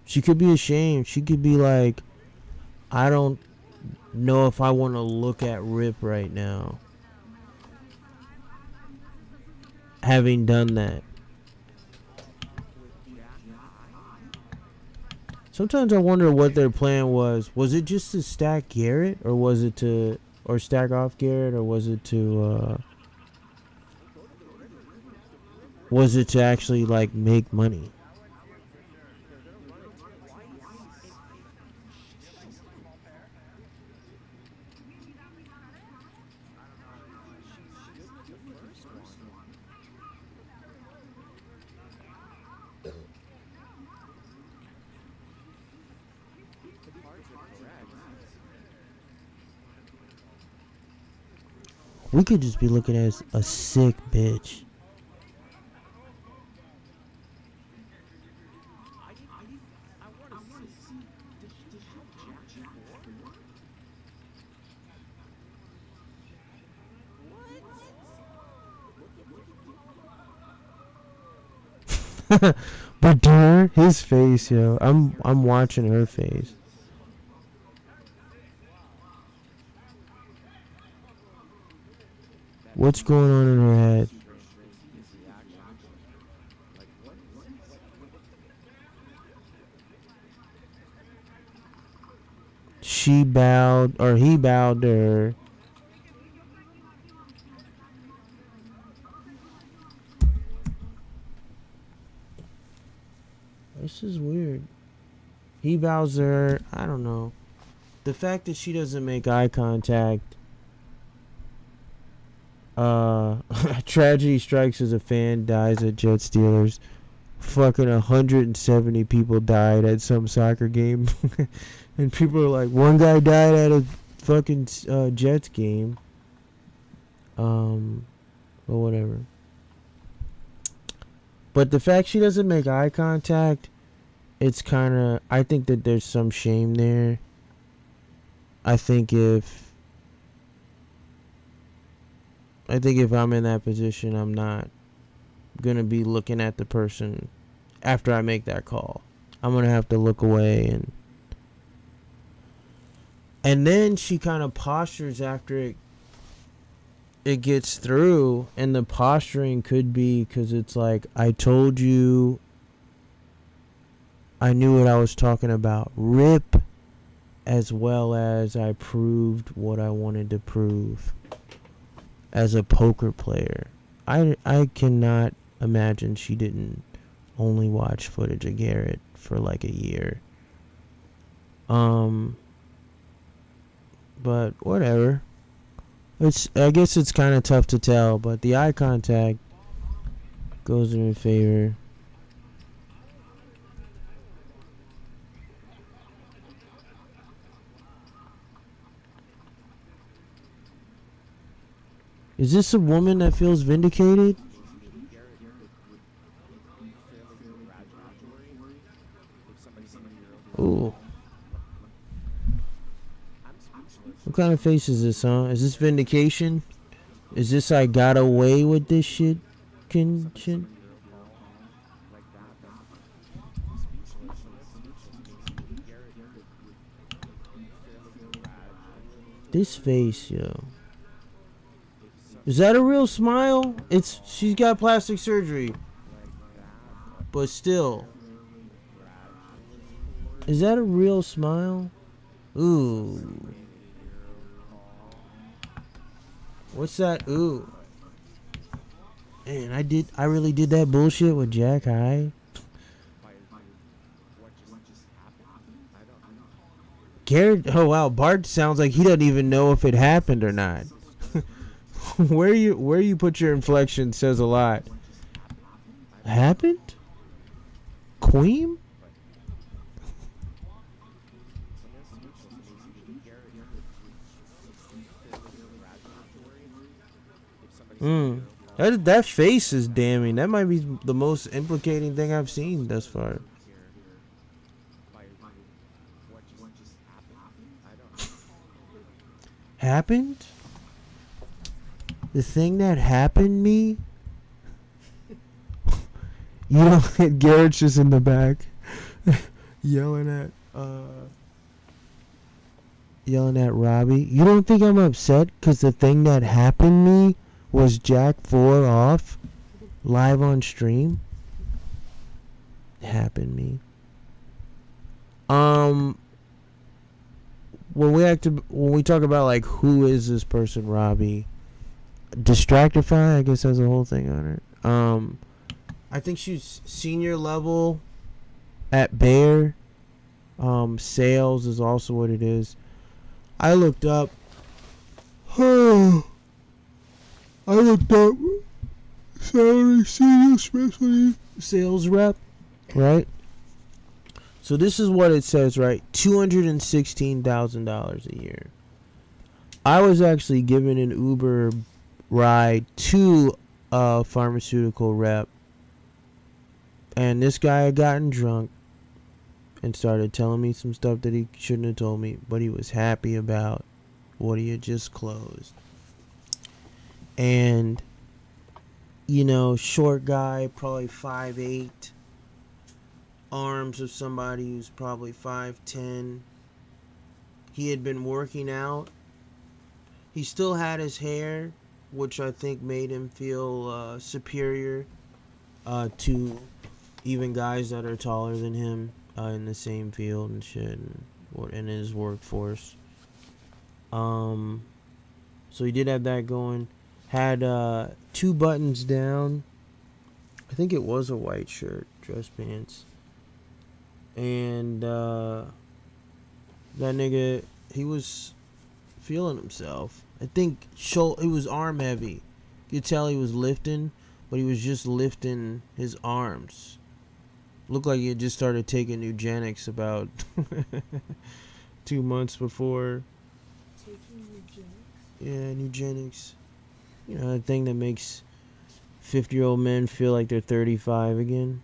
She could be ashamed. She could be like, I don't know if I want to look at Rip right now, having done that. Sometimes I wonder what their plan was. Was it just to stack Garrett, or was it to, or stack off Garrett, or was it to actually like make money? We could just be looking at a sick bitch. But dude, his face, yo. I'm watching her face. What's going on in her head? She bowed, or he bowed to her. This is weird. He bows to her. I don't know. The fact that she doesn't make eye contact. Tragedy strikes as a fan dies at Jet Steelers. Fucking 170 people died at some soccer game. And people are like, one guy died at a fucking Jets game. But whatever. But the fact she doesn't make eye contact, it's kind of, I think that there's some shame there. I think if I'm in that position, I'm not gonna be looking at the person after I make that call. I'm gonna have to look away, and then she kind of postures after it gets through, and the posturing could be because it's like, I told you, I knew what I was talking about. Rip, as well as I proved what I wanted to prove as a poker player. I cannot imagine she didn't only watch footage of Garrett for like a year. But whatever. I guess it's kind of tough to tell, but the eye contact goes in her favor. Is this a woman that feels vindicated? Ooh. What kind of face is this, huh? Is this vindication? Is this I got away with this shit? Shit? This face, yo. Is that a real smile? She's got plastic surgery. But still. Is that a real smile? Ooh. What's that? Ooh. Man, I really did that bullshit with Jack High. Garrett, oh wow, Bart sounds like he doesn't even know if it happened or not. where you put your inflection says a lot. Happened? Queen? That face is damning. That might be the most implicating thing I've seen thus far. Happened? The thing that happened me? You know, Garrett's just in the back yelling at Robbi. You don't think I'm upset because the thing that happened me was Jack 4 off live on stream? It happened me. When we talk about like who is this person, Robbi, Distractify, I guess has a whole thing on it. I think she's senior level at Bayer. Sales is also what it is. I looked up. I looked up salary senior specialty sales rep, right? So this is what it says, right? $216,000 a year. I was actually given an Uber ride to a pharmaceutical rep, and this guy had gotten drunk and started telling me some stuff that he shouldn't have told me, but he was happy about what he had just closed. And, you know, short guy, probably 5'8", arms of somebody who's probably 5'10". He had been working out. He still had his hair, which I think made him feel superior to even guys that are taller than him in the same field and shit, and in his workforce. So he did have that going. Had 2 buttons down. I think it was a white shirt, dress pants. And that nigga, he was feeling himself. I think he was arm heavy. You could tell he was lifting, but he was just lifting his arms. Looked like he had just started taking eugenics about 2 months before. Taking eugenics? Yeah, eugenics. You know, that thing that makes 50-year-old men feel like they're 35 again.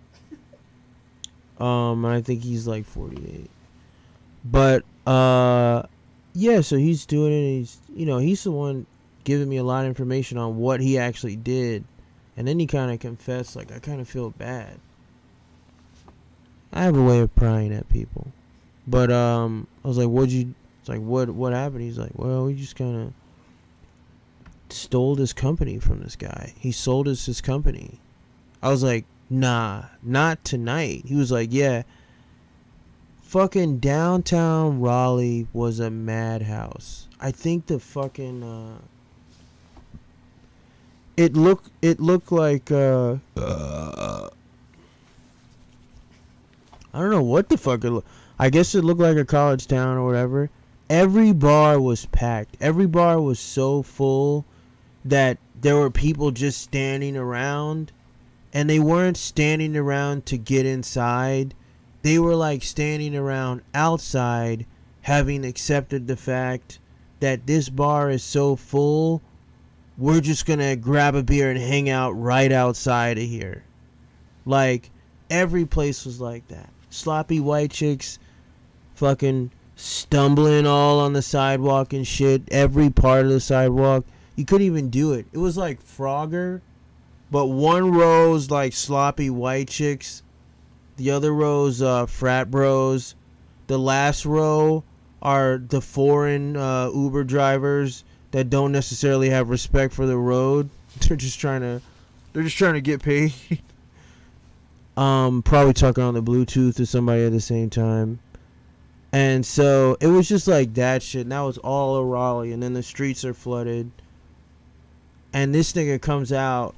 And I think he's like 48. But, yeah, so he's doing it. He's the one giving me a lot of information on what he actually did. And then he kind of confessed, like, I kind of feel bad. I have a way of prying at people. But, I was like, what happened? He's like, well, we just kind of stole this company from this guy. He sold us his company. I was like, nah, not tonight. He was like, yeah, fucking downtown Raleigh was a madhouse. I think the fucking it looked like I don't know what the fuck it looked. I guess it looked like a college town or whatever. every bar was packed. Every bar was so full that there were people just standing around, and they weren't standing around to get inside. They were like standing around outside, having accepted the fact that this bar is so full, we're just gonna grab a beer and hang out right outside of here. Like, every place was like that. Sloppy white chicks fucking stumbling all on the sidewalk and shit. Every part of the sidewalk. You couldn't even do it. It was like Frogger, but one row's like sloppy white chicks. The other row's frat bros. The last row are the foreign Uber drivers that don't necessarily have respect for the road. They're just trying to get paid. Probably talking on the Bluetooth to somebody at the same time. And so it was just like that shit. And that was all of Raleigh. And then the streets are flooded. And this nigga comes out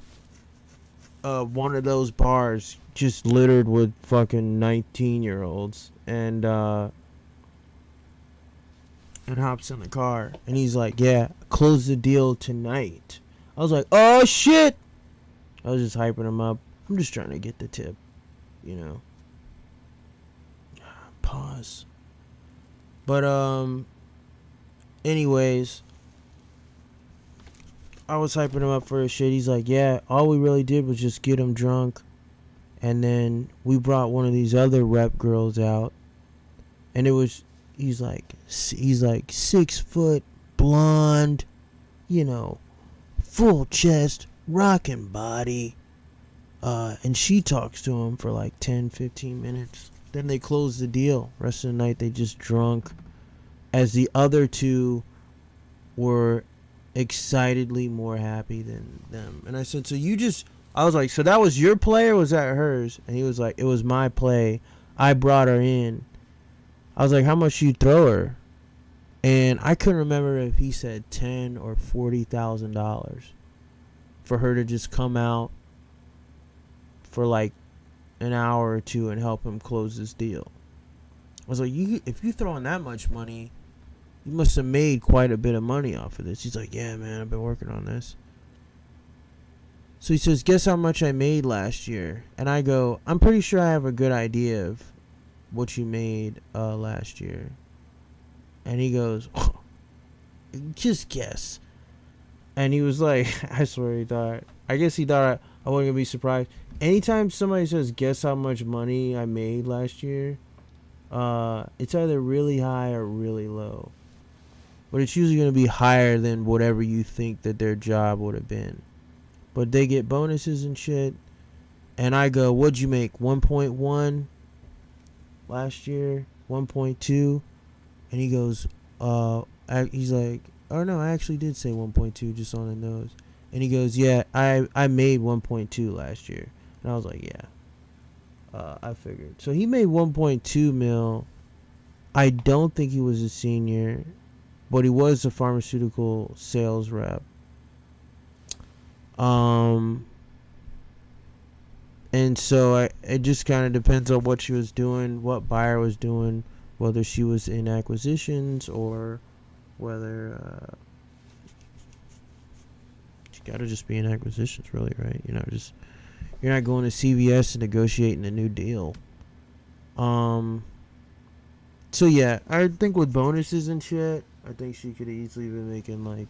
one of those bars just littered with fucking 19-year-olds. And hops in the car. And he's like, yeah, close the deal tonight. I was like, oh shit. I was just hyping him up. I'm just trying to get the tip. You know. Pause. But anyways, I was hyping him up for his shit. He's like, yeah, all we really did was just get him drunk, and then we brought one of these other rep girls out, and it was he's like 6 foot, blonde, you know, full chest, rockin' body, and she talks to him for like 10-15 minutes. Then they close the deal. Rest of the night they just drunk, as the other two were excitedly more happy than them. And I said, I was like, so that was your play or was that hers? And he was like, it was my play. I brought her in. I was like, how much you throw her? And I couldn't remember if he said $10,000 or $40,000 for her to just come out for like an hour or two and help him close this deal. I was like, if you throwing that much money, you must have made quite a bit of money off of this. He's like, yeah, man, I've been working on this. So he says, guess how much I made last year? And I go, I'm pretty sure I have a good idea of what you made last year. And he goes, oh, just guess. And he was like, I swear I guess he thought I wasn't going to be surprised. Anytime somebody says, guess how much money I made last year, it's either really high or really low. But it's usually going to be higher than whatever you think that their job would have been. But they get bonuses and shit. And I go, what'd you make? 1.1 last year? 1.2? And he goes, he's like, oh no, I actually did say 1.2 just on the nose. And he goes, yeah, I made 1.2 last year. And I was like, yeah. I figured. So he made 1.2 mil. I don't think he was a senior, but he was a pharmaceutical sales rep. And so it just kind of depends on what she was doing, what buyer was doing, whether she was in acquisitions or whether she got to just be in acquisitions, really, right? You're not going to CVS and negotiating a new deal. So yeah, I think with bonuses and shit, I think she could easily be making like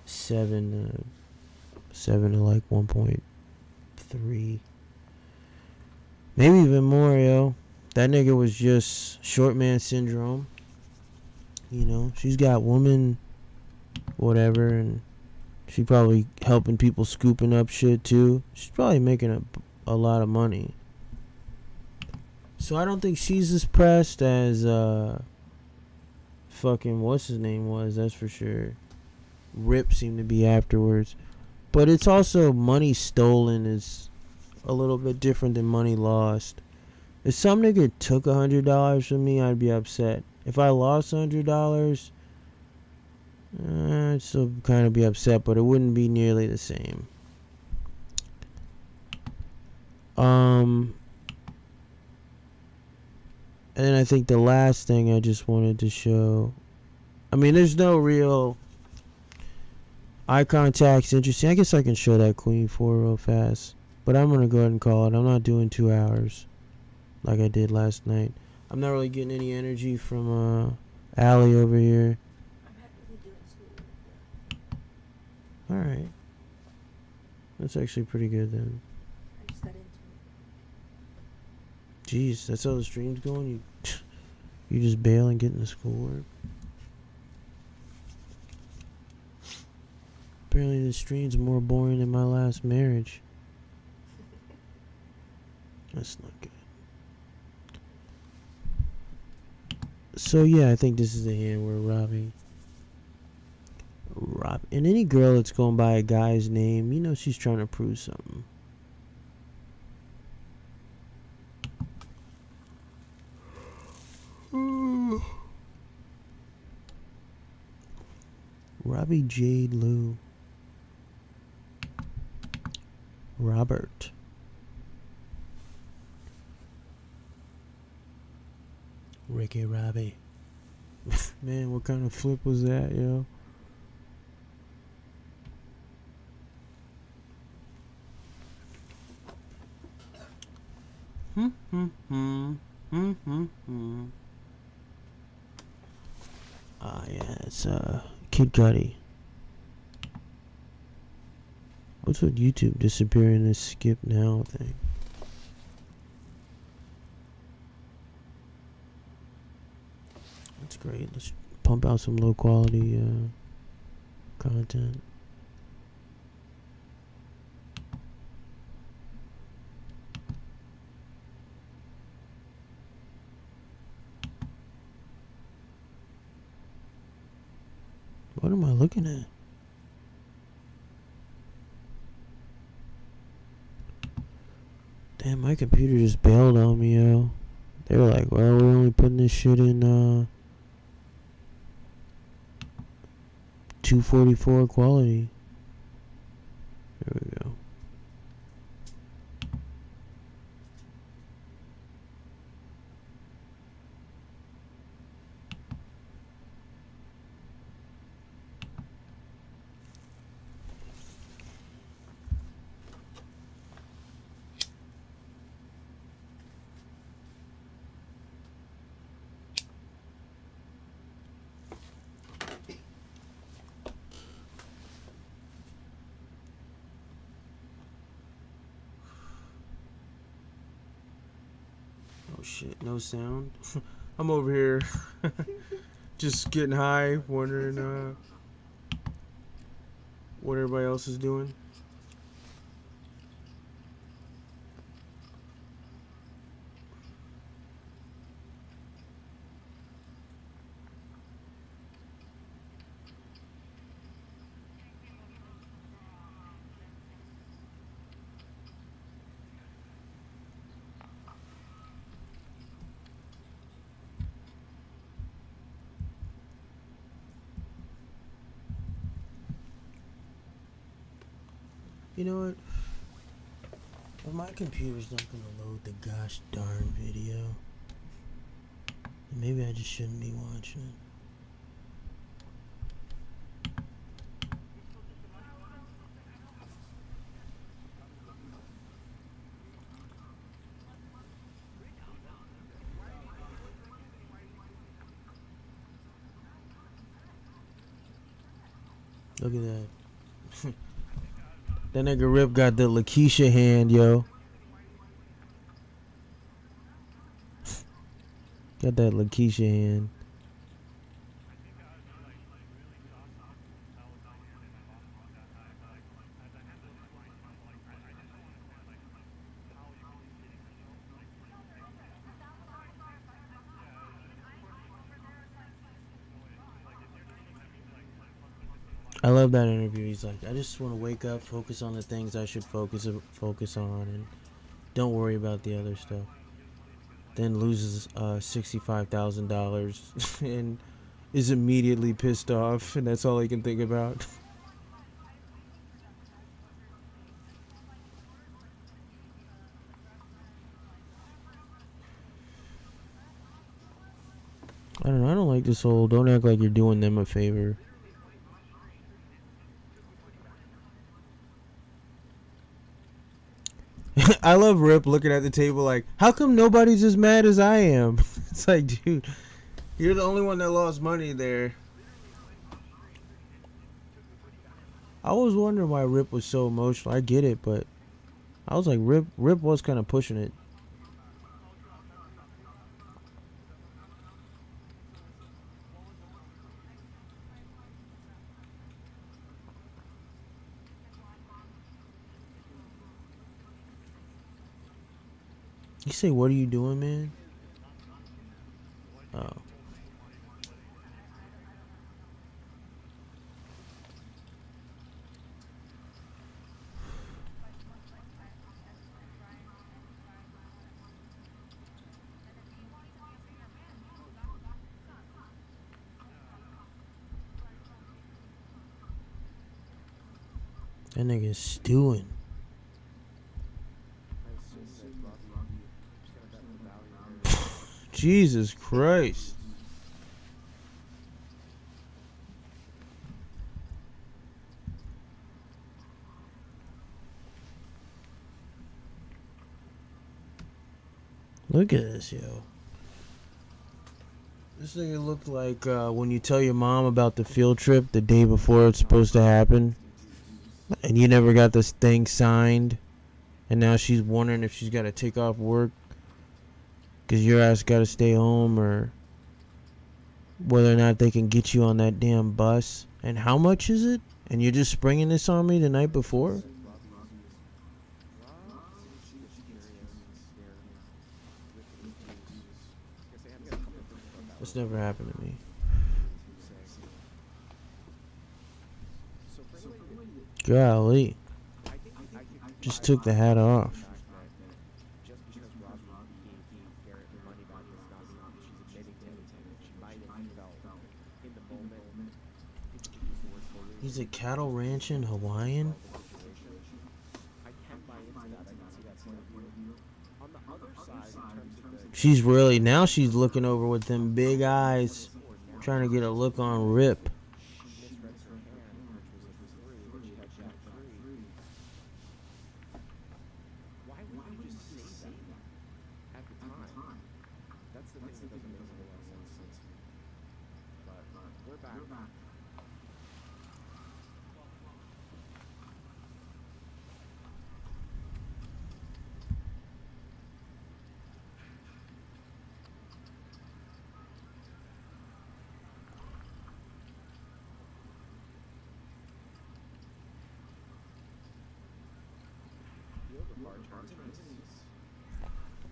7 to like 1.3, maybe even more, yo. That nigga was just short man syndrome. You know, she's got woman, whatever, and she probably helping people scooping up shit too. She's probably making a lot of money. So I don't think she's as pressed as fucking what's his name was, that's for sure. Rip seemed to be afterwards. But it's also money stolen is a little bit different than money lost. If some nigga took $100 from me, I'd be upset. If I lost $100, I'd still kind of be upset, but it wouldn't be nearly the same. And then I think the last thing I just wanted to show I mean, there's no real eye contact's interesting. I guess I can show that Queen 4 real fast. But I'm going to go ahead and call it. I'm not doing 2 hours like I did last night. I'm not really getting any energy from Allie over here. I'm happily doing schoolwork though. Alright. That's actually pretty good then. I just got into it. Jeez, that's how the stream's going? You just bail and get into schoolwork? Apparently the stream's more boring than my last marriage. That's not good. So yeah, I think this is the hand where Robbi, and any girl that's going by a guy's name, you know she's trying to prove something. Robbi Jade Lou. Robert. Ricky Robbi. Man, what kind of flip was that, yo? Ah, yeah, it's Kid Cudi. What's with YouTube disappearing this skip now thing? That's great. Let's pump out some low quality content. What am I looking at? Damn, my computer just bailed on me, yo. They were like, well, we're only putting this shit in 244 quality. There we go. Oh shit, no sound. I'm over here just getting high, wondering what everybody else is doing. You know what? If my computer's not gonna load the gosh darn video, then maybe I just shouldn't be watching it. Look at that. That nigga Rip got the Lakeisha hand, yo. Got that Lakeisha hand. I love that interview. He's like, I just want to wake up, focus on the things I should focus on, and don't worry about the other stuff. Then loses $65,000 and is immediately pissed off, and that's all he can think about. I don't know. I don't like this whole don't act like you're doing them a favor. I love Rip looking at the table like, how come nobody's as mad as I am? It's like, dude, you're the only one that lost money there. I was wondering why Rip was so emotional. I get it, but I was like, Rip was kind of pushing it. You say, what are you doing, man? Oh. That nigga's stewing. Jesus Christ. Look at this, yo. This nigga looked like when you tell your mom about the field trip the day before it's supposed to happen, and you never got this thing signed, and now she's wondering if she's got to take off work because your ass got to stay home, or whether or not they can get you on that damn bus. And how much is it? And you're just springing this on me the night before? This never happened to me. Golly. Just took the hat off. He's a cattle ranching Hawaiian? She's really, now she's looking over with them big eyes, trying to get a look on Rip.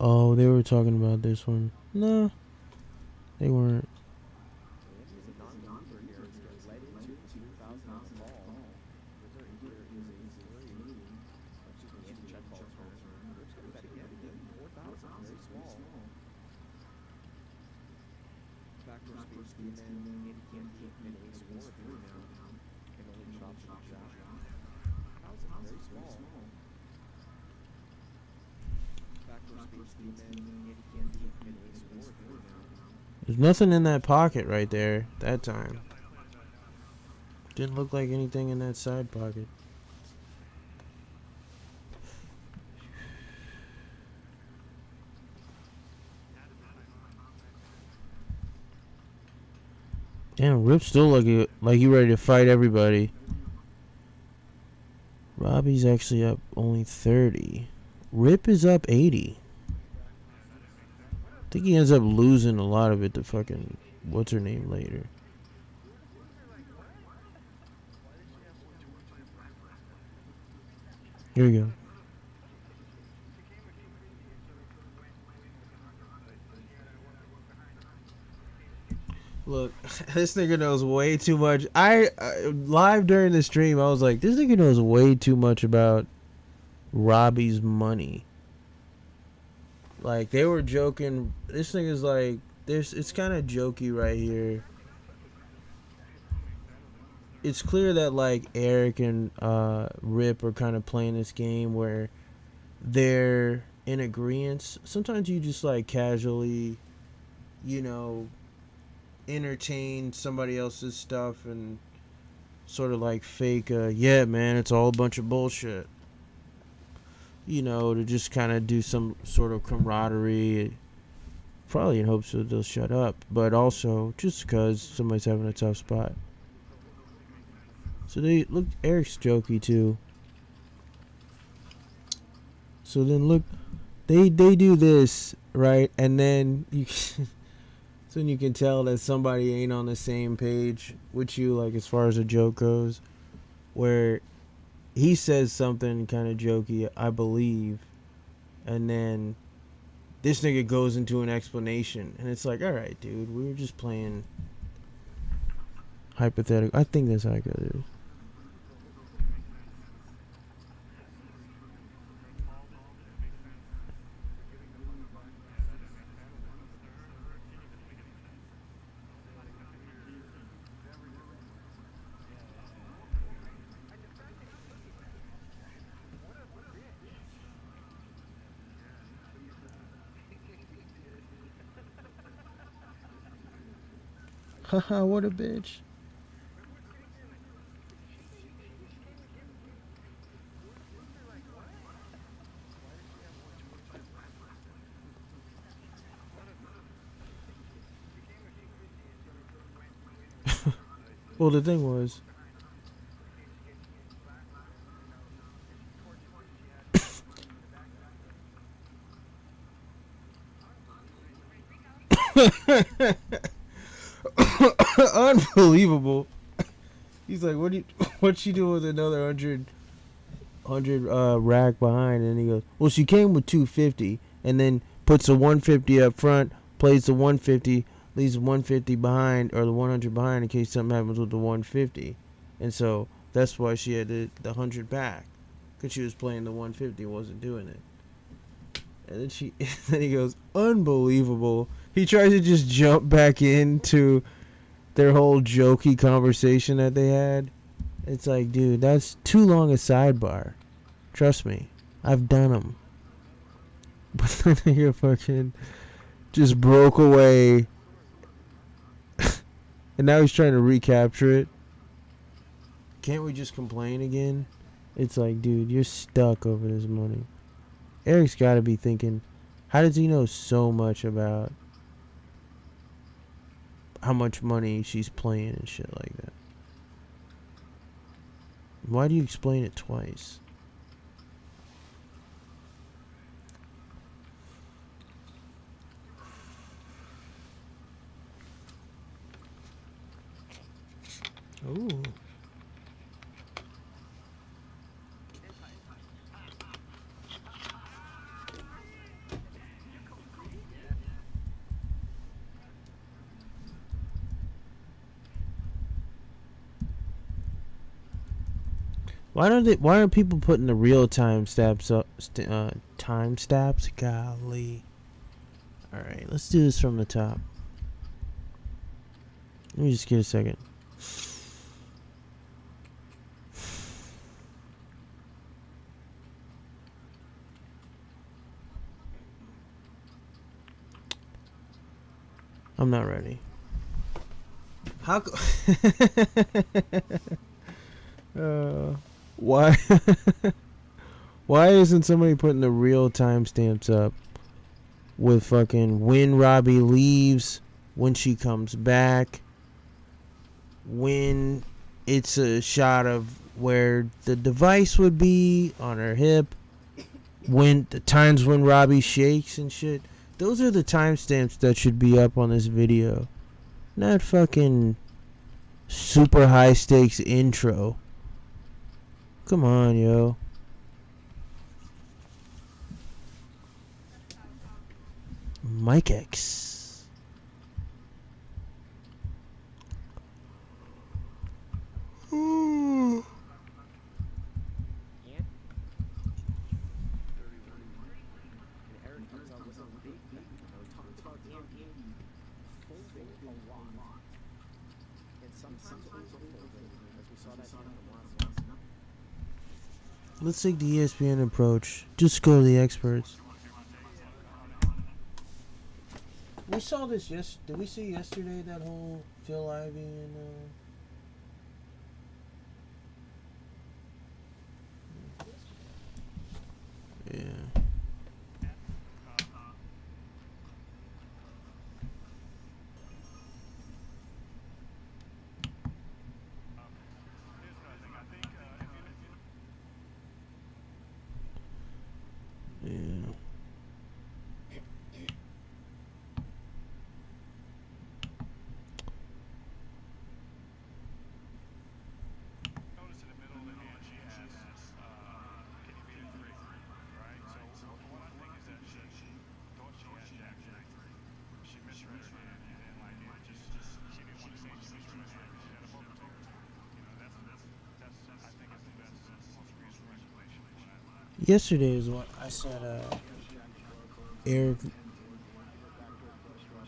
Oh, they were talking about this one. No, they weren't. There's nothing in that pocket right there that time. Didn't look like anything in that side pocket. Damn, Rip's still like he ready to fight everybody. Robbi's actually up only 30. Rip is up 80. I think he ends up losing a lot of it to fucking what's her name later. Here we go. Look, this nigga knows way too much. I live during the stream, I was like, this nigga knows way too much about Robbi's money. Like, they were joking. This nigga's like, it's kind of jokey right here. It's clear that, like, Eric and Rip are kind of playing this game where they're in agreement. Sometimes you just, like, casually, you know, entertain somebody else's stuff and sort of like fake, yeah, man, it's all a bunch of bullshit. You know, to just kind of do some sort of camaraderie, probably in hopes that they'll shut up, but also just because somebody's having a tough spot. So they look, Eric's jokey too. So then look, they do this, right, and then you so then you can tell that somebody ain't on the same page with you, like as far as a joke goes, where he says something kind of jokey, I believe, and then this nigga goes into an explanation, and it's like, all right, dude, we were just playing hypothetical. I think that's how it goes. Haha, what a bitch. Well, the thing was, unbelievable. He's like, what's she doing with another 100 rack behind? And he goes, well, she came with 250, and then puts a 150 up front, plays the 150, leaves the 150 behind, or the 100 behind in case something happens with the 150. And so that's why she had the 100 back, because she was playing the 150 and wasn't doing it. And then then he goes, unbelievable. He tries to just jump back into their whole jokey conversation that they had. It's like, dude, that's too long a sidebar. Trust me, I've done them. But then he fucking just broke away, and now he's trying to recapture it. Can't we just complain again? It's like, dude, you're stuck over this money. Eric's got to be thinking, how does he know so much about how much money she's playing and shit like that? Why do you explain it twice? Ooh. Why aren't people putting the real time stamps up? Time stamps? Golly. All right, let's do this from the top. Let me just get a second. I'm not ready. How? Why? Why isn't somebody putting the real timestamps up with fucking when Robbi leaves, when she comes back, when it's a shot of where the device would be on her hip, when the times when Robbi shakes and shit? Those are the timestamps that should be up on this video, not fucking super high stakes intro. Come on, yo. Mike X. Ooh. Let's take the ESPN approach. Just go to the experts. We saw this did we see yesterday that whole Phil Ivey and yeah. Yeah. Yesterday is what I said. Eric,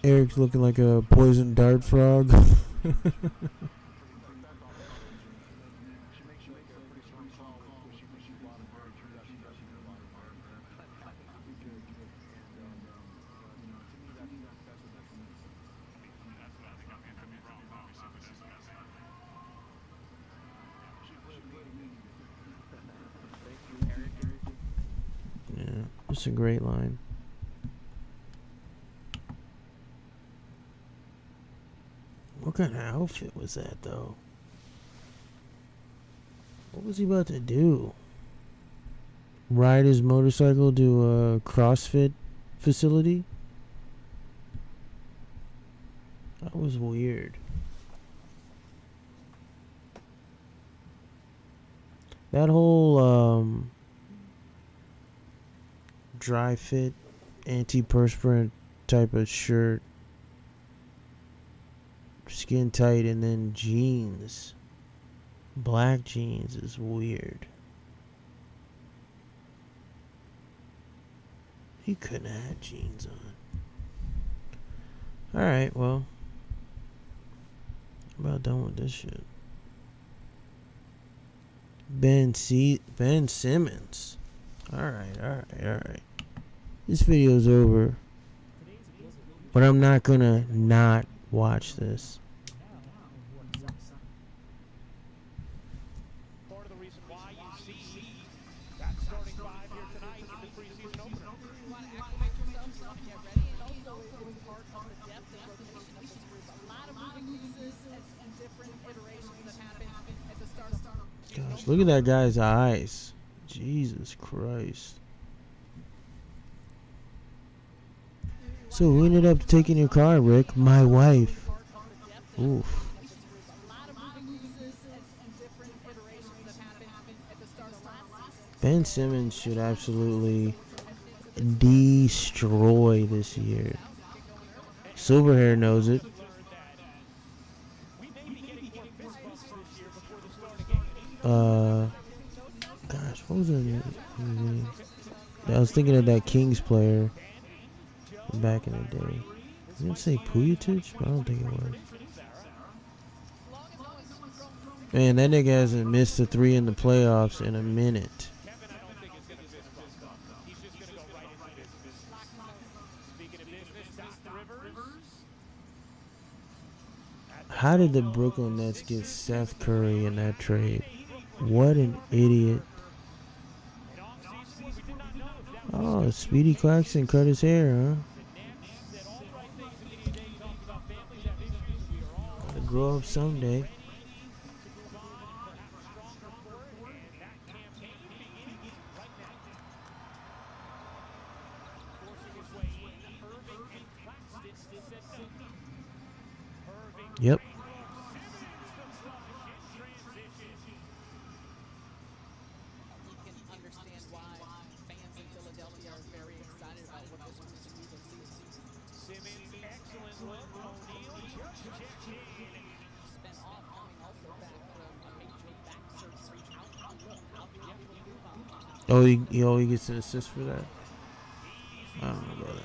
Eric's looking like a poison dart frog. Yeah, it's a great line. What kind of outfit was that, though? What was he about to do? Ride his motorcycle to a CrossFit facility? That was weird. That whole dry fit, antiperspirant type of shirt, skin tight, and then jeans, black jeans is weird. He couldn't have had jeans on. Alright, well, I'm about done with this shit. Ben Simmons. Alright. This video's over. But I'm not gonna not watch this. Part of the reason why you see that starting five here tonight in the preseason opener. You want to acclimate yourself, you want to get ready, and also it's part of the depth and rotation of this group. A lot of moving pieces and different iterations that happen at the start of. Gosh, look at that guy's eyes. Jesus Christ. So who ended up taking your car, Rick? My wife. Oof. Ben Simmons should absolutely destroy this year. Silverhair knows it. Gosh, what was his name? I was thinking of that Kings player back in the day. I didn't say Pujatic, but I don't think it was. Man, that nigga hasn't missed a three in the playoffs in a minute. How did the Brooklyn Nets get Seth Curry in that trade? What an idiot. Oh, Speedy Claxton cut his hair, huh? Gotta grow up someday. Yep. Oh, he gets an assist for that? I don't know about that.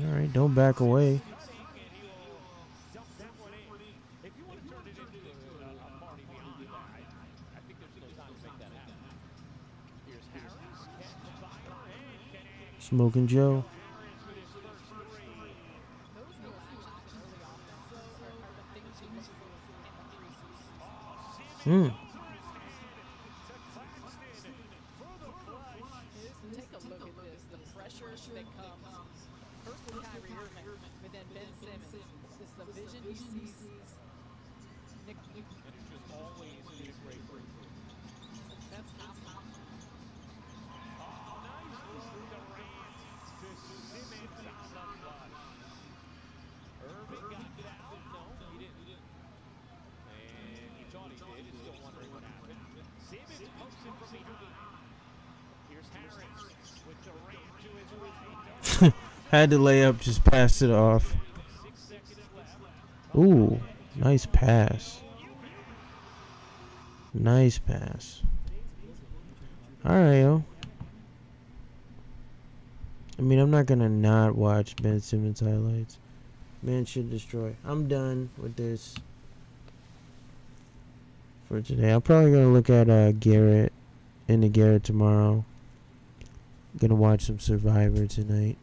Alright, don't back away. Smoking Joe. Those little actions in early offense, though, are the things you look for in the preseason. Take a look at this. The pressure that comes first with Kyrie Irving, but then Ben Simmons. It's the vision he sees. Nick, that's confident. Had to lay up, just passed it off. Ooh, nice pass. Nice pass. Alright, yo. I mean, I'm not gonna not watch Ben Simmons highlights. Man should destroy. I'm done with this for today. I'm probably gonna look at Garrett into Garrett tomorrow. Gonna watch some Survivor tonight.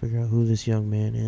Figure out who this young man is.